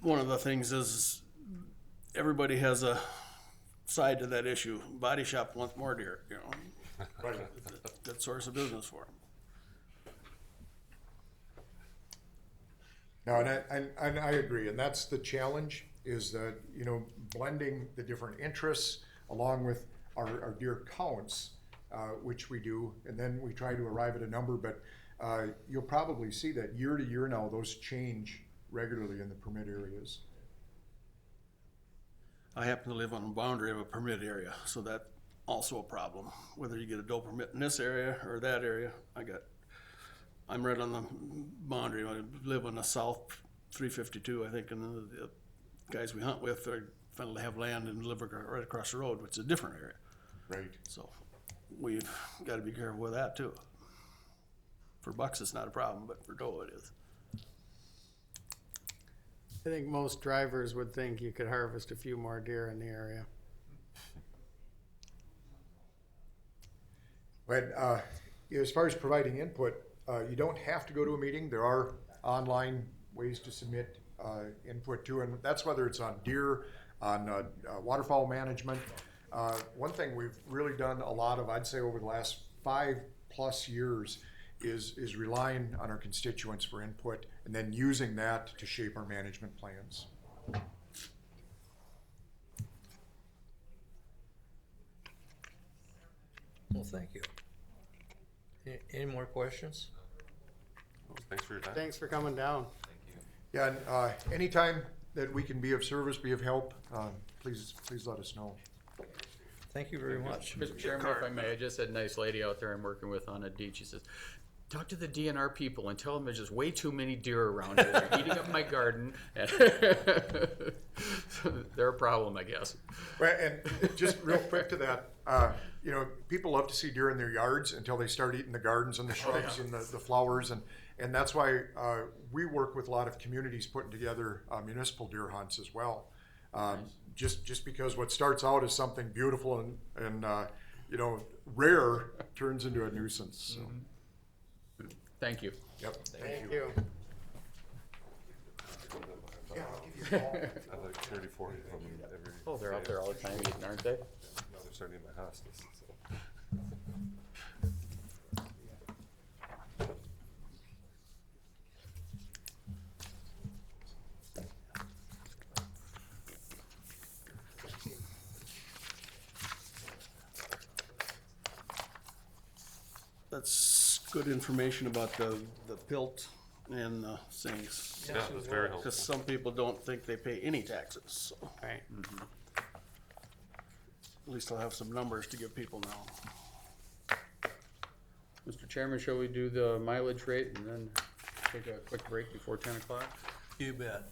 one of the things is everybody has a side to that issue. Body shop wants more deer, you know. Right. Good source of business for them. No, and I agree, and that's the challenge, is that, you know, blending the different interests along with our deer counts, which we do, and then we try to arrive at a number, but you'll probably see that year to year now, those change regularly in the permit areas. I happen to live on the boundary of a permit area, so that's also a problem. Whether you get a doe permit in this area or that area, I'm right on the boundary. I live on the south 352, I think, and the guys we hunt with are finally have land and live right across the road, which is a different area. Right. So we've got to be careful with that too. For bucks, it's not a problem, but for doe, it is. I think most drivers would think you could harvest a few more deer in the area. But as far as providing input, you don't have to go to a meeting. There are online ways to submit input too, and that's whether it's on deer, on waterfowl management. One thing we've really done a lot of, I'd say over the last 5+ years, is relying on our constituents for input and then using that to shape our management plans. Well, thank you. Any more questions? Thanks for your time. Thanks for coming down. Yeah, and anytime that we can be of service, be of help, please let us know. Thank you very much. Mr. Chairman, if I may, I just had a nice lady out there I'm working with on a deed. She says, talk to the DNR people and tell them there's just way too many deer around here. They're eating up my garden. They're a problem, I guess. Well, and just real quick to that, you know, people love to see deer in their yards until they start eating the gardens and the shrubs and the flowers, and that's why we work with a lot of communities putting together municipal deer hunts as well. Just because what starts out as something beautiful and you know, rare turns into a nuisance. So. Thank you. Yep. Thank you. Yeah, I'll give you a call. I have like 30, 40 of them every. Oh, they're out there all the time eating, aren't they? Now they're starting in my hospice. So. That's good information about the pilt and things. Yeah, it was very helpful. Because some people don't think they pay any taxes, so Right. at least I'll have some numbers to give people now. Mr. Chairman, shall we do the mileage rate and then take a quick break before 10 o'clock? You bet.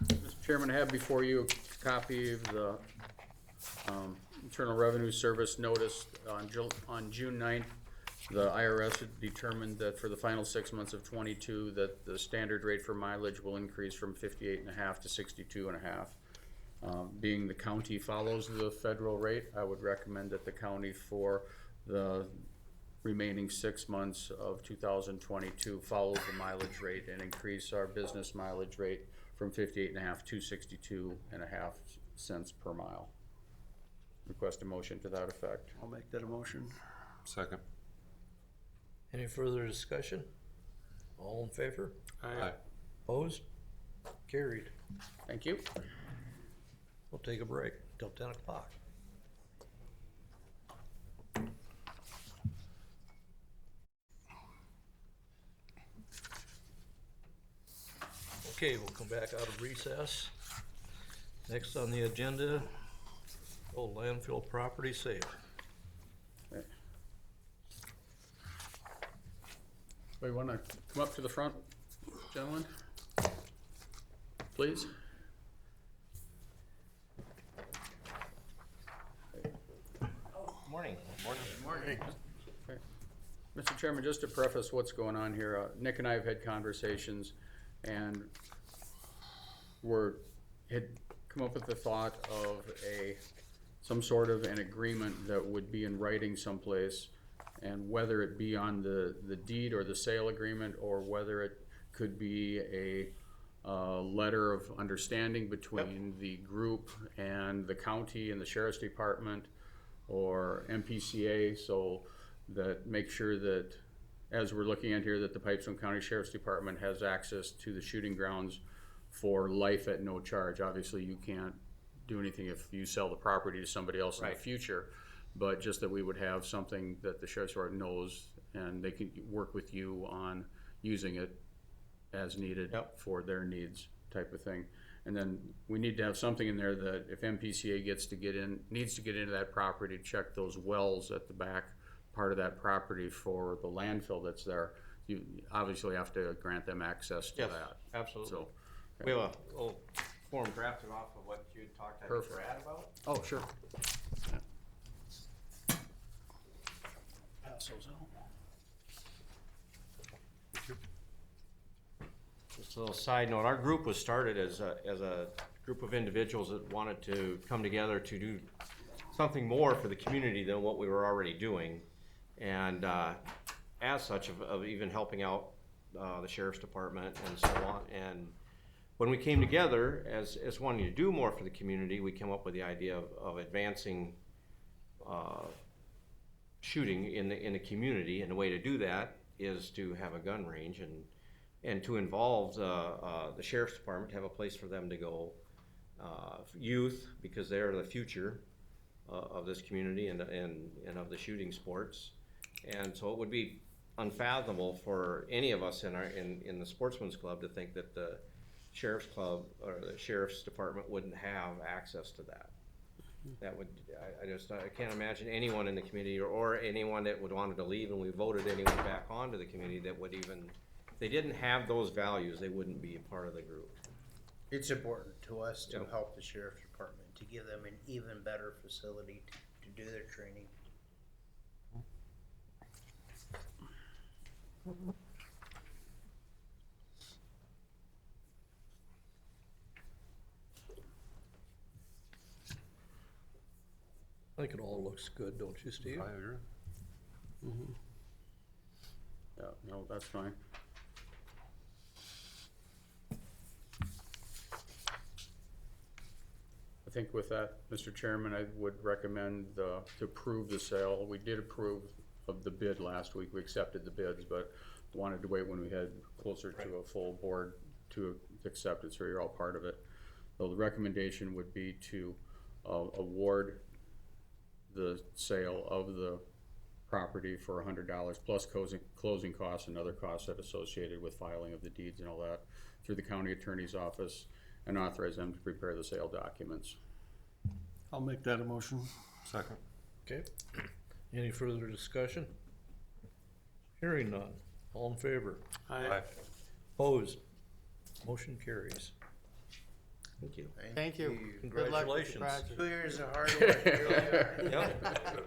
Mr. Chairman, I have before you a copy of the Internal Revenue Service notice on June 9th. The IRS had determined that for the final 6 months of 22, that the standard rate for mileage will increase from 58.5 to 62.5. Being the county follows the federal rate, I would recommend that the county for the remaining 6 months of 2022 follow the mileage rate and increase our business mileage rate from 58.5 to 62.5 cents per mile. Request a motion to that effect. I'll make that a motion. Second. Any further discussion? All in favor? Aye. Opposed? Carried. Thank you. We'll take a break till 10 o'clock. Okay, we'll come back out of recess. Next on the agenda, old landfill property sale. We want to come up to the front, gentlemen? Please. Morning. Morning. Mr. Chairman, just to preface what's going on here, Nick and I have had conversations and had come up with the thought of a some sort of an agreement that would be in writing someplace, and whether it be on the deed or the sale agreement, or whether it could be a letter of understanding between the group and the county and the sheriff's department or MPCA, so that make sure that, as we're looking at here, that the Pipestone County Sheriff's Department has access to the shooting grounds for life at no charge. Obviously, you can't do anything if you sell the property to somebody else in the future, but just that we would have something that the Sheriff's Department knows, and they can work with you on using it as needed for their needs, type of thing. And then we need to have something in there that if MPCA needs to get into that property to check those wells at the back part of that property for the landfill that's there, you obviously have to grant them access to that. Absolutely. So, We have a little form drafted off of what you talked to Brad about. oh, sure. Pass those out. Just a little side note, our group was started as a group of individuals that wanted to come together to do something more for the community than what we were already doing. And as such, of even helping out the sheriff's department and so on. And when we came together as wanting to do more for the community, we came up with the idea of advancing shooting in the community. And the way to do that is to have a gun range and to involve the sheriff's department, to have a place for them to go, youth, because they are the future of this community and of the shooting sports. And so it would be unfathomable for any of us in the sportsman's club to think that the sheriff's club or the sheriff's department wouldn't have access to that. That would, I can't imagine anyone in the community or anyone that would wanted to leave, and we voted anyone back onto the community that would even, if they didn't have those values, they wouldn't be a part of the group. It's important to us to help the sheriff's department, to give them an even better facility to do their training. I think it all looks good, don't you, Steve? I agree. Yeah, no, that's fine. I think with that, Mr. Chairman, I would recommend to approve the sale. We did approve of the bid last week. We accepted the bids, but wanted to wait when we had closer to a full board to accept it, so you're all part of it. So the recommendation would be to award the sale of the property for $100 plus closing costs and other costs that associated with filing of the deeds and all that through the county attorney's office, and authorize them to prepare the sale documents. I'll make that a motion. Second. Okay. Any further discussion? Hearing none. All in favor? Aye. Opposed? Motion carries. Thank you. Thank you. Good luck with the Congratulations. project. 2 years of hard work, really are. Yep.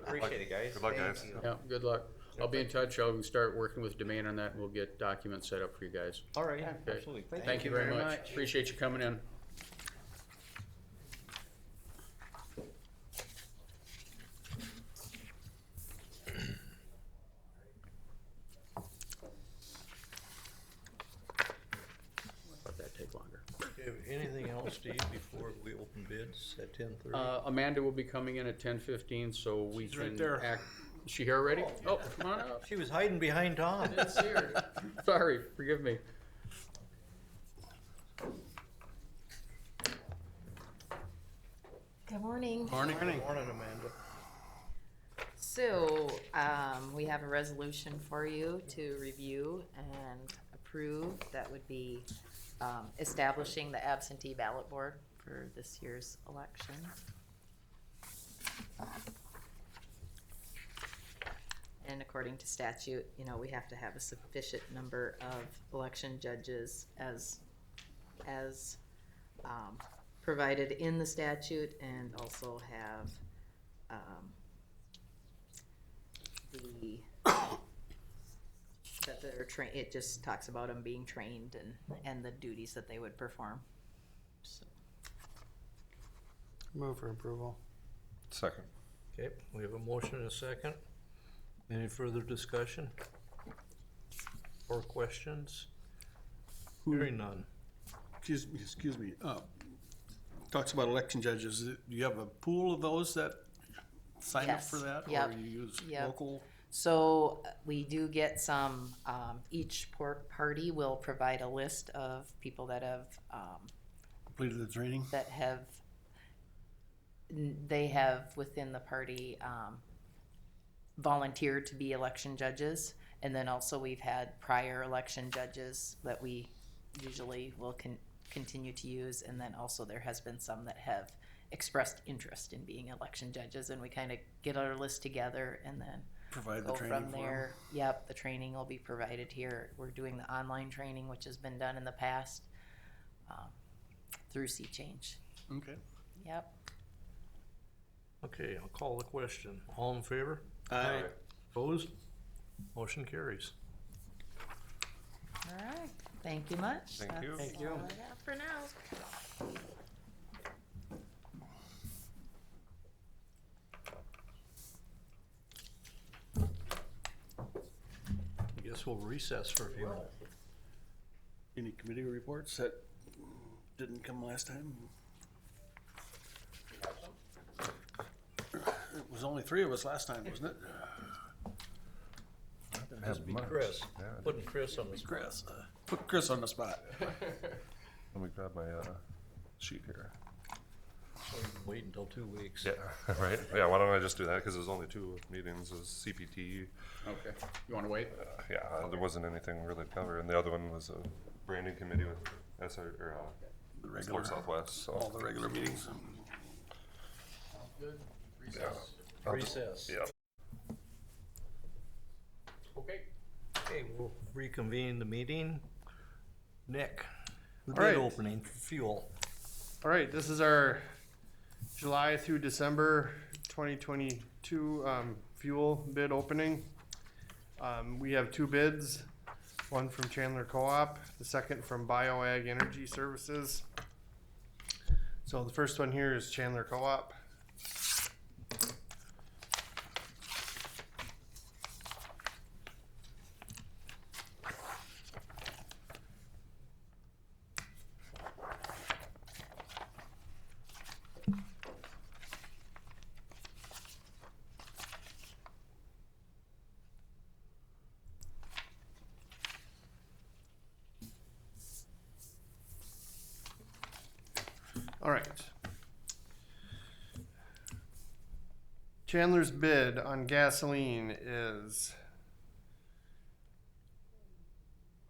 Appreciate it, guys. Good luck, Thank guys. you. Yeah, good luck. I'll be in touch. I'll start working with Domain on that, and we'll get documents set up for you guys. All right, Okay. absolutely. Thank you very much. Appreciate you coming in. Let that take longer. Okay, anything else, Steve, before we open bids at 10:30? Amanda will be coming in at 10:15, so we She's right can there. act. Is she here already? Oh, come on up. She was hiding behind Tom. Didn't see her. Sorry, forgive me. Good morning. Morning. Morning, Amanda. So, we have a resolution for you to review and approve. That would be establishing the absentee ballot board for this year's election. And according to statute, you know, we have to have a sufficient number of election judges as provided in the statute, and also have that they're it just talks about them being trained and the duties that they would perform. So, Move for approval. Second. Okay, we have a motion and a second. Any further discussion? Or questions? Hearing none. Excuse me, talks about election judges. Do you have a pool of those that sign up Yes. for that? Yep. Or you use Yep. local? So we do get some, each party will provide a list of people that have, Completed the training? they have within the party volunteered to be election judges. And then also we've had prior election judges that we usually will continue to use. And then also there has been some that have expressed interest in being election judges. And we kind of get our list together and then Provide the go training from for there. Yep, the training will be provided here. We're doing the online training, which has been done in the past through Sea Change. them? Okay. Yep. Okay, I'll call the question. All in favor? Aye. Opposed? Motion carries. All right. Thank you much. Thank you. That's Thank all I got for now. I guess we'll recess for a few minutes. Any committee reports that didn't come last time? It was only 3 of us last time, wasn't it? Must be Chris. Putting Chris on the spot. Chris. Put Chris on the spot. Let me grab my sheet here. So you can wait until 2 weeks. Yeah, right. Yeah, why don't I just do that? Because there's only 2 meetings. It was CPT. Okay. You wanna wait? Yeah, there wasn't anything really covered. And the other one was a branding committee with SR, or The Florida regular, Southwest. So all the regular meetings. yeah. Recess. Yeah. Okay. Okay, we'll reconvene the meeting. Nick, the All right. bid opening for fuel. All right, this is our July through December 2022 fuel bid opening. We have 2 bids, one from Chandler Co-op, the second from BioAg Energy Services. So the first one here is Chandler Co-op. All right. Chandler's bid on gasoline is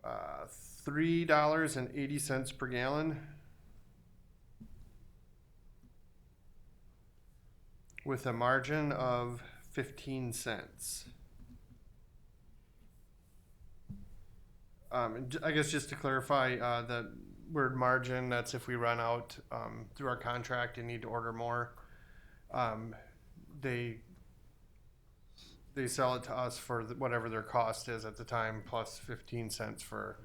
$3.80 per gallon, with a margin of 15 cents. I guess just to clarify, the word margin, that's if we run out through our contract and need to order more. They sell it to us for whatever their cost is at the time, plus 15 cents for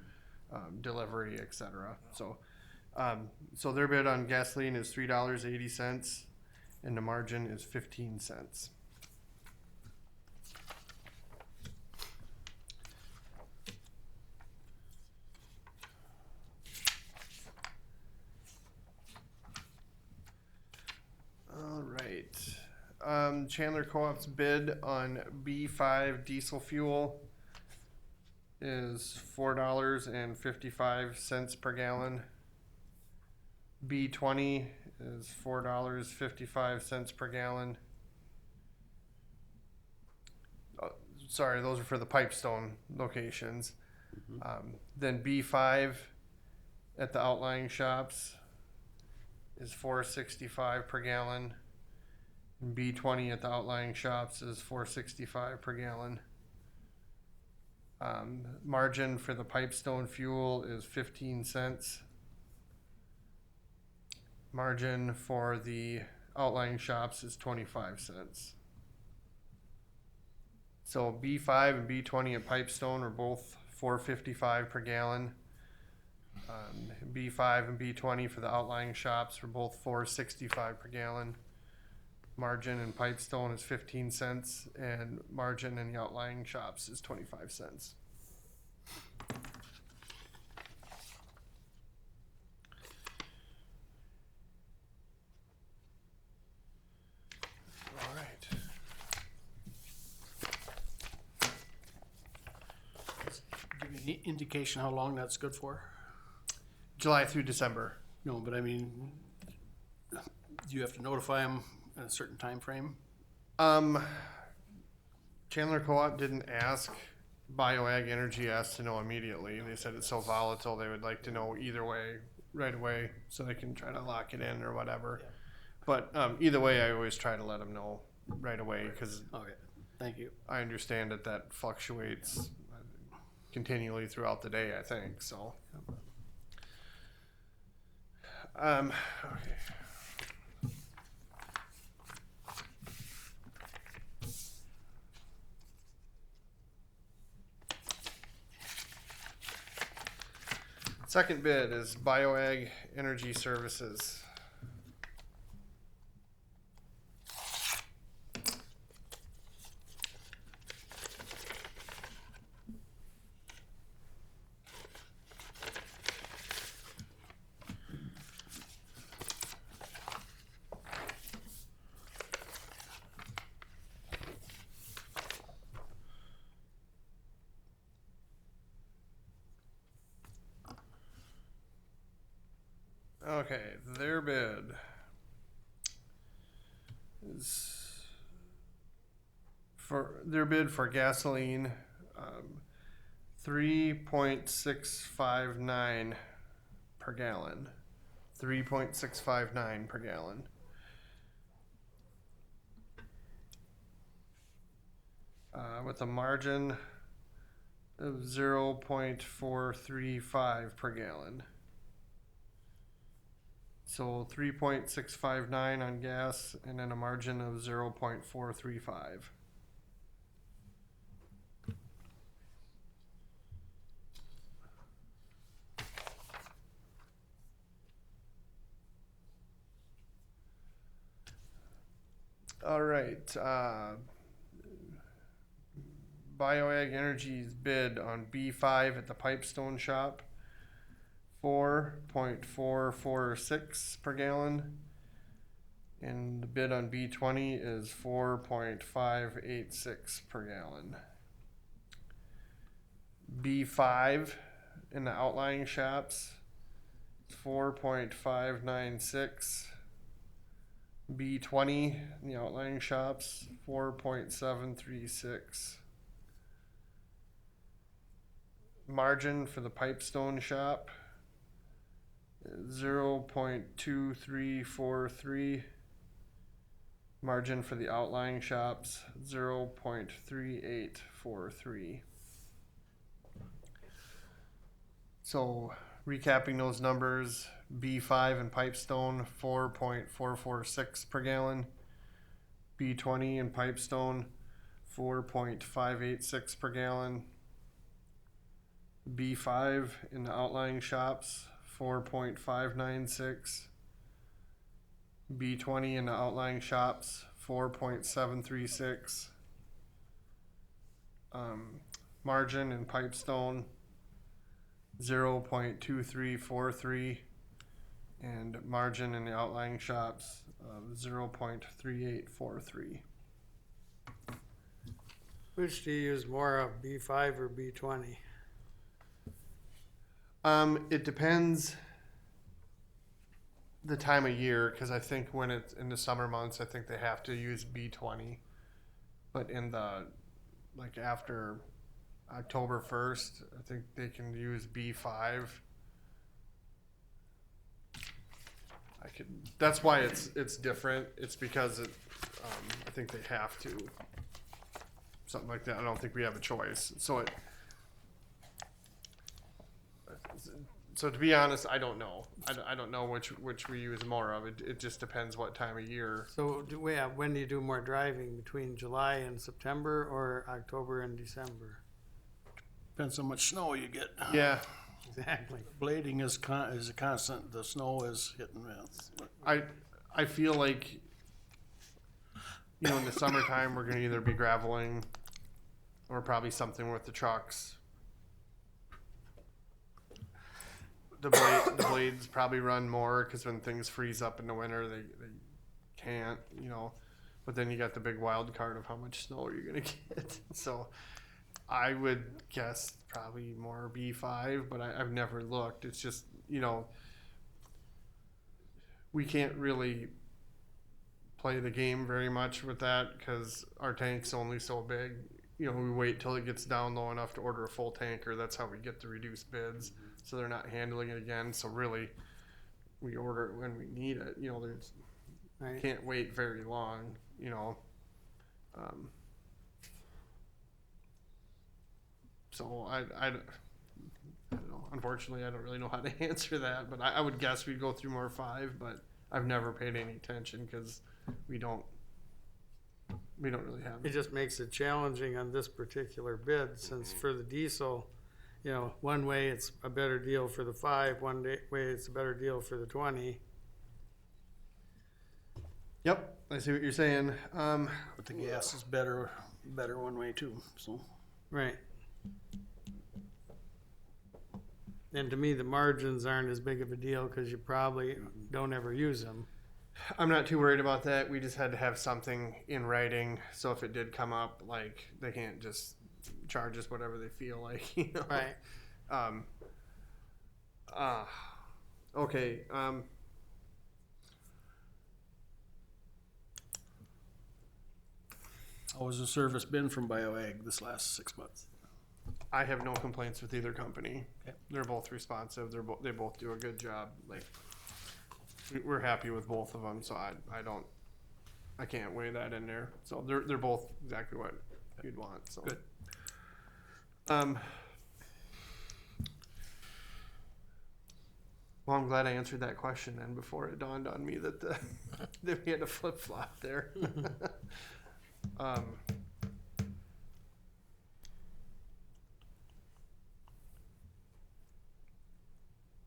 delivery, etc. So, so their bid on gasoline is $3.80, and the margin is 15 cents. All right. Chandler Co-op's bid on B5 diesel fuel is $4.55 per gallon. B20 is $4.55 per gallon. Sorry, those are for the Pipestone locations. Then B5 at the outlying shops is $4.65 per gallon. And B20 at the outlying shops is $4.65 per gallon. Margin for the Pipestone fuel is 15 cents. Margin for the outlying shops is 25 cents. So B5 and B20 at Pipestone are both $4.55 per gallon. B5 and B20 for the outlying shops were both $4.65 per gallon. Margin in Pipestone is 15 cents, and margin in the outlying shops is 25 cents. All right. Give me any indication how long that's good for? July through December. No, but I mean, do you have to notify them in a certain time frame? Chandler Co-op didn't ask. BioAg Energy asked to know immediately. They said it's so volatile they would like to know either way, right away, so they can try to lock it in or whatever. Yeah. But either way, I always try to let them know right away because Okay, thank you. I understand that fluctuates continually throughout the day, I think, so. Okay. Second bid is BioAg Energy Services. Okay, their bid is for gasoline, 3.659 per gallon. 3.659 per gallon. With a margin of 0.435 per gallon. So 3.659 on gas and then a margin of 0.435. All right. BioAg Energy's bid on B5 at the Pipestone shop. 4.446 per gallon, and the bid on B20 is 4.586 per gallon. B5 in the outlying shops, 4.596. B20 in the outlying shops, 4.736. Margin for the Pipestone shop, 0.2343. Margin for the outlying shops, 0.3843. So recapping those numbers, B5 and Pipestone, 4.446 per gallon. B20 and Pipestone, 4.586 per gallon. B5 in the outlying shops, 4.596. B20 in the outlying shops, 4.736. Margin in Pipestone, 0.2343. And margin in the outlying shops of 0.3843. Which do you use more of, B5 or B20? It depends the time of year, because I think when it's in the summer months, I think they have to use B20. But in the, like after October 1st, I think they can use B5. That's why it's different. It's because I think they have to. Something like that. I don't think we have a choice. So to be honest, I don't know. I don't know which we use more of. It just depends what time of year. So when do you do more driving, between July and September or October and December? Depends how much snow you get. Yeah. Exactly. Blading is a constant. The snow is hit and miss. I feel like you know, in the summertime, we're gonna either be graveling or probably something with the trucks. The blades probably run more, because when things freeze up in the winter, they can't, you know. But then you got the big wild card of how much snow you're gonna get. So I would guess probably more B5, but I've never looked. It's just, you know, we can't really play the game very much with that because our tank's only so big. You know, we wait till it gets down low enough to order a full tanker. That's how we get the reduced bids. So they're not handling it again. So really, we order it when we need it. You know, there's can't wait very long. You know, so I don't know. Unfortunately, I don't really know how to answer that. But I would guess we'd go through more 5. But I've never paid any attention because we don't really have It just makes it challenging on this particular bid, since for the diesel, you know, one way it's a better deal for the 5, way it's a better deal for the 20. Yep, I see what you're saying. But the gas is better one way too, so. Right. And to me, the margins aren't as big of a deal because you probably don't ever use them. I'm not too worried about that. We just had to have something in writing, so if it did come up, like, they can't just charge us whatever they feel like, you know? Right. Okay. How has the service been from BioAg this last 6 months? I have no complaints with either company. Okay. They're both responsive. They both do a good job. Like, we're happy with both of them, so I can't weigh that in there. So they're both exactly what you'd want. So good. Well, I'm glad I answered that question then before it dawned on me that that we had a flip flop there.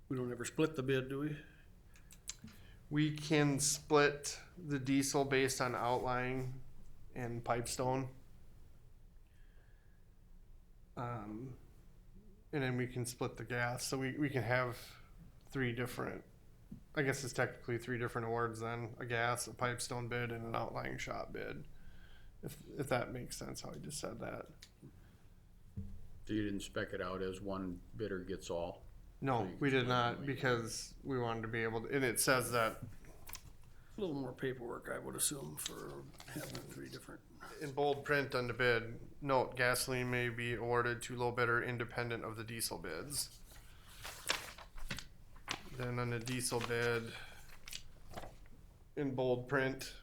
We don't ever split the bid, do we? We can split the diesel based on outlying and Pipestone. And then we can split the gas. So we can have 3 different, I guess it's technically 3 different awards then: a gas, a Pipestone bid, and an outlying shop bid. If that makes sense how I just said that. So you didn't spec it out as one bidder gets all? No, we did not, because we wanted to be able to, and it says that A little more paperwork, I would assume, for having 3 different. in bold print on the bid, note, gasoline may be awarded to low bidder independent of the diesel bids. Then on the diesel bid, in bold print,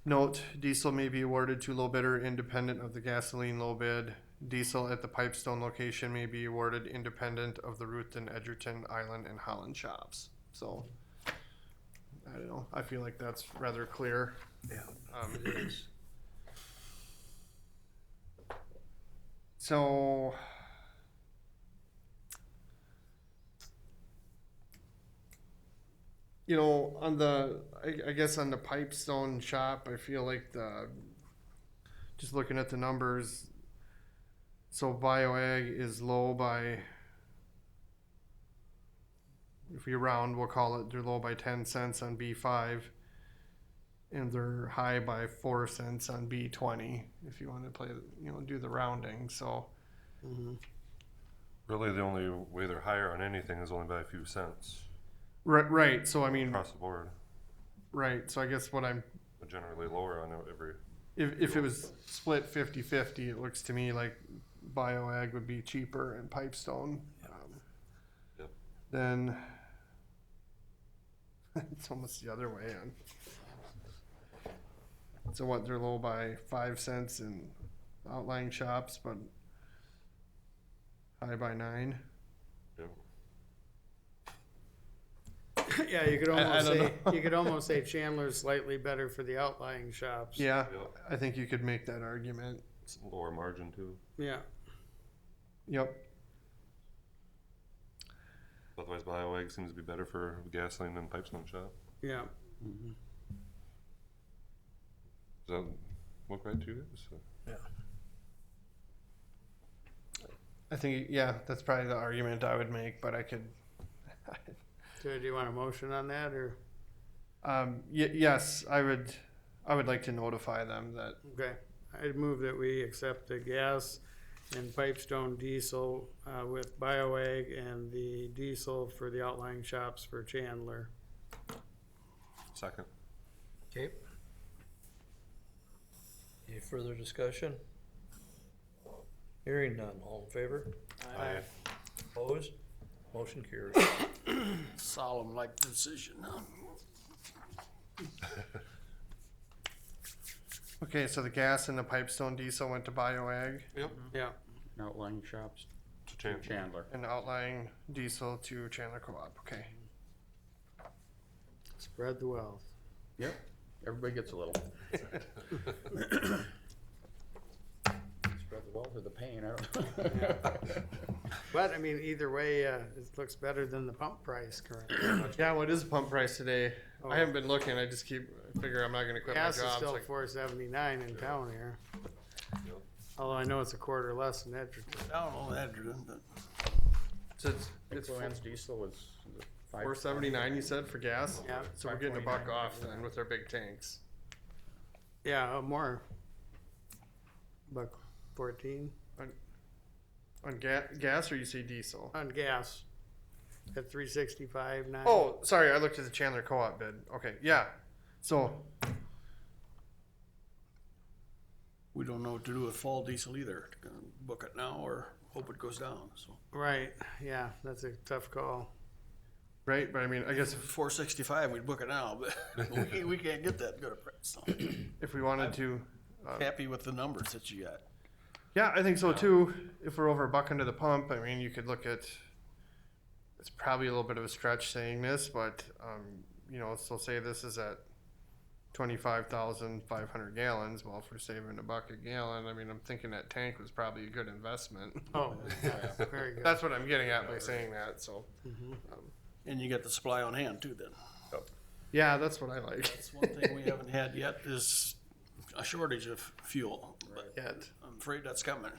note, diesel may be awarded to low bidder independent of the gasoline low bid. Diesel at the Pipestone location may be awarded independent of the Ruthven, Edgerton, Island, and Holland shops. So, I don't know, I feel like that's rather clear. Yeah. It is. So, you know, on the, I guess on the Pipestone shop, I feel like just looking at the numbers, so BioAg is low by, if we round, we'll call it, they're low by 10 cents on B5, and they're high by 4 cents on B20, if you want to play, you know, do the rounding, so. Really, the only way they're higher on anything is only by a few cents Right, so I mean, across the board, right, so I guess what I'm, but generally lower on every. if it was split 50-50, it looks to me like BioAg would be cheaper and Pipestone. Yep. Then it's almost the other way on. So what, they're low by 5 cents in outlying shops, but high by 9. Yep. Yeah, you could I almost don't say, know. you could almost say Chandler's slightly better for the outlying shops. Yeah, Yep. I think you could make that argument. It's lower margin too. Yeah. Yep. Otherwise, BioAg seems to be better for gasoline than Pipestone shop. Yeah. Does that look right to you guys? So- Yeah. I think, yeah, that's probably the argument I would make, but I could, So do you want a motion on that, or? yes, I would like to notify them that, Okay, I'd move that we accept the gas and Pipestone diesel, with BioAg and the diesel for the outlying shops for Chandler. Second. Okay. Any further discussion? Hearing none, all in favor? Aye. Opposed? Motion carries. Solemn like decision, huh? okay, so the gas and the Pipestone diesel went to BioAg Yeah, Outlying shops To to Chandler. and the outlying diesel to Chandler Co-op, okay. spread the wealth. Yep, everybody gets a little. Spread the wealth or the pain, I don't know. But, I mean, either way, it looks better than the pump price currently. Yeah, what is the pump price today? Oh. I haven't been looking, I just figure I'm not gonna quit my Gas is job. still so I- $4.79 in town here. Although I know it's a quarter less than Edgerton. I don't know that, but So it's Influence diesel was $4.79 you said for gas? Yeah. So we're getting a buck off then with our big tanks. Yeah, more. $1.14 On gas or you say diesel? on gas at $3.65 Oh, sorry, I looked at the Chandler Co-op bid. Okay, yeah. So, we don't know what to do with fall diesel either. Book it now or hope it goes down, so. Right, yeah, that's a tough call. right, but I mean, I guess $4.65, we'd book it now, but we can't get that good a price, so. if we wanted to, Happy with the numbers that you got. yeah, I think so too. If we're over a buck under the pump, I mean, you could look at, it's probably a little bit of a stretch saying this, but, you know, so say this is at 25,500 gallons. Well, if we're saving a buck a gallon, I mean, I'm thinking that tank was probably a good investment. Oh, yeah, very good. That's what I'm getting at by saying that, so. And you get the supply on hand too then. Yeah, that's what I like. That's one thing we haven't had yet is a shortage of fuel. But Yet. I'm afraid that's coming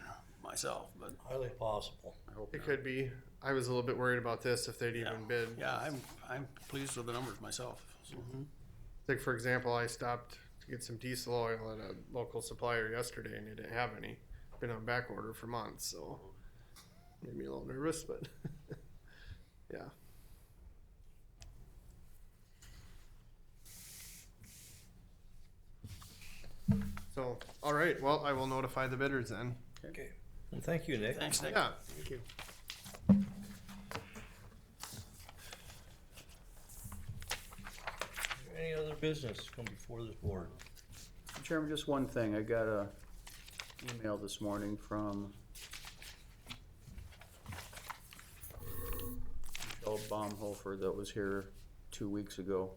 myself, but Highly possible. I hope It not. could be. I was a little bit worried about this if they'd even bid. yeah, I'm pleased with the numbers myself. So. Like, for example, I stopped to get some diesel oil at a local supplier yesterday and they didn't have any. Been on back order for months, so made me a little nervous, but yeah. So, all right, well, I will notify the bidders then. Okay. And thank you, Nick. Thanks, Nick. Yeah, Thank you. Any other business come before this board? Chairman, just one thing. I got a email this morning from Michelle Baumhofer that was here 2 weeks ago.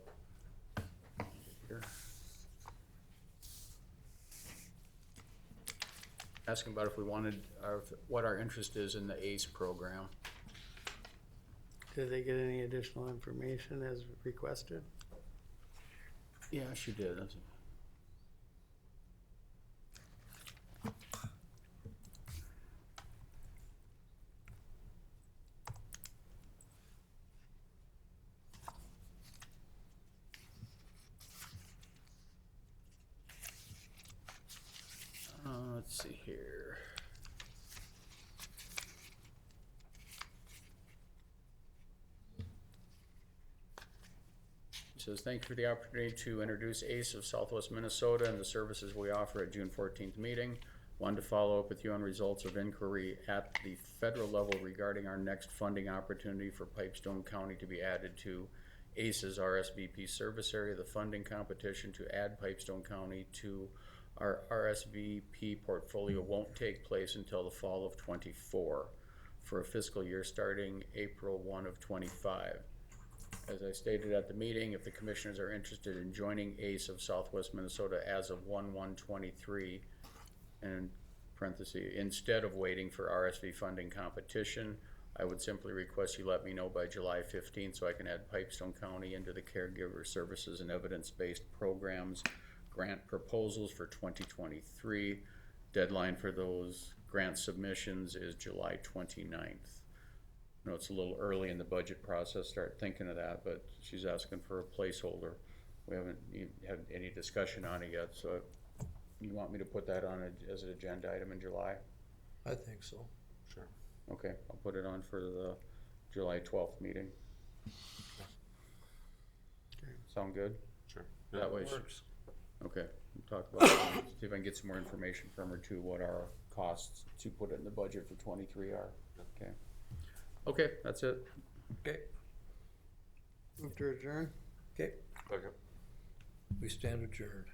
Here. Asking about if we wanted, what our interest is in the ACE program. Did they get any additional information as requested? Yeah, she did. That's- Let's see here. It says, thank you for the opportunity to introduce ACE of Southwest Minnesota and the services we offer at June 14th meeting. Wanted to follow up with you on results of inquiry at the federal level regarding our next funding opportunity for Pipestone County to be added to ACE's RSVP service area. The funding competition to add Pipestone County to our RSVP portfolio won't take place until the fall of '24 for a fiscal year starting April 1 of '25. As I stated at the meeting, if the commissioners are interested in joining ACE of Southwest Minnesota as of 1/1/23, and parentheses, instead of waiting for RSV funding competition, I would simply request you let me know by July 15th so I can add Pipestone County into the caregiver services and evidence-based programs grant proposals for 2023. Deadline for those grant submissions is July 29th. I know it's a little early in the budget process, start thinking of that, but she's asking for a placeholder. We haven't even had any discussion on it yet, so you want me to put that on as an agenda item in July? I think so. Sure. Okay, I'll put it on for the July 12th meeting. Sound good? Sure. That way, Works. okay, we'll talk about it. See if I can get some more information from her too, what our costs to put it in the budget for 23 are. Okay. Okay, that's it. Okay, Move to adjourn. okay, Okay. we stand adjourned.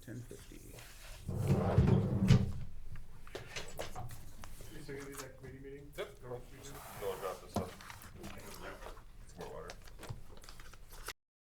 10:50. You still gonna do that committee meeting? Yep. No, I dropped it.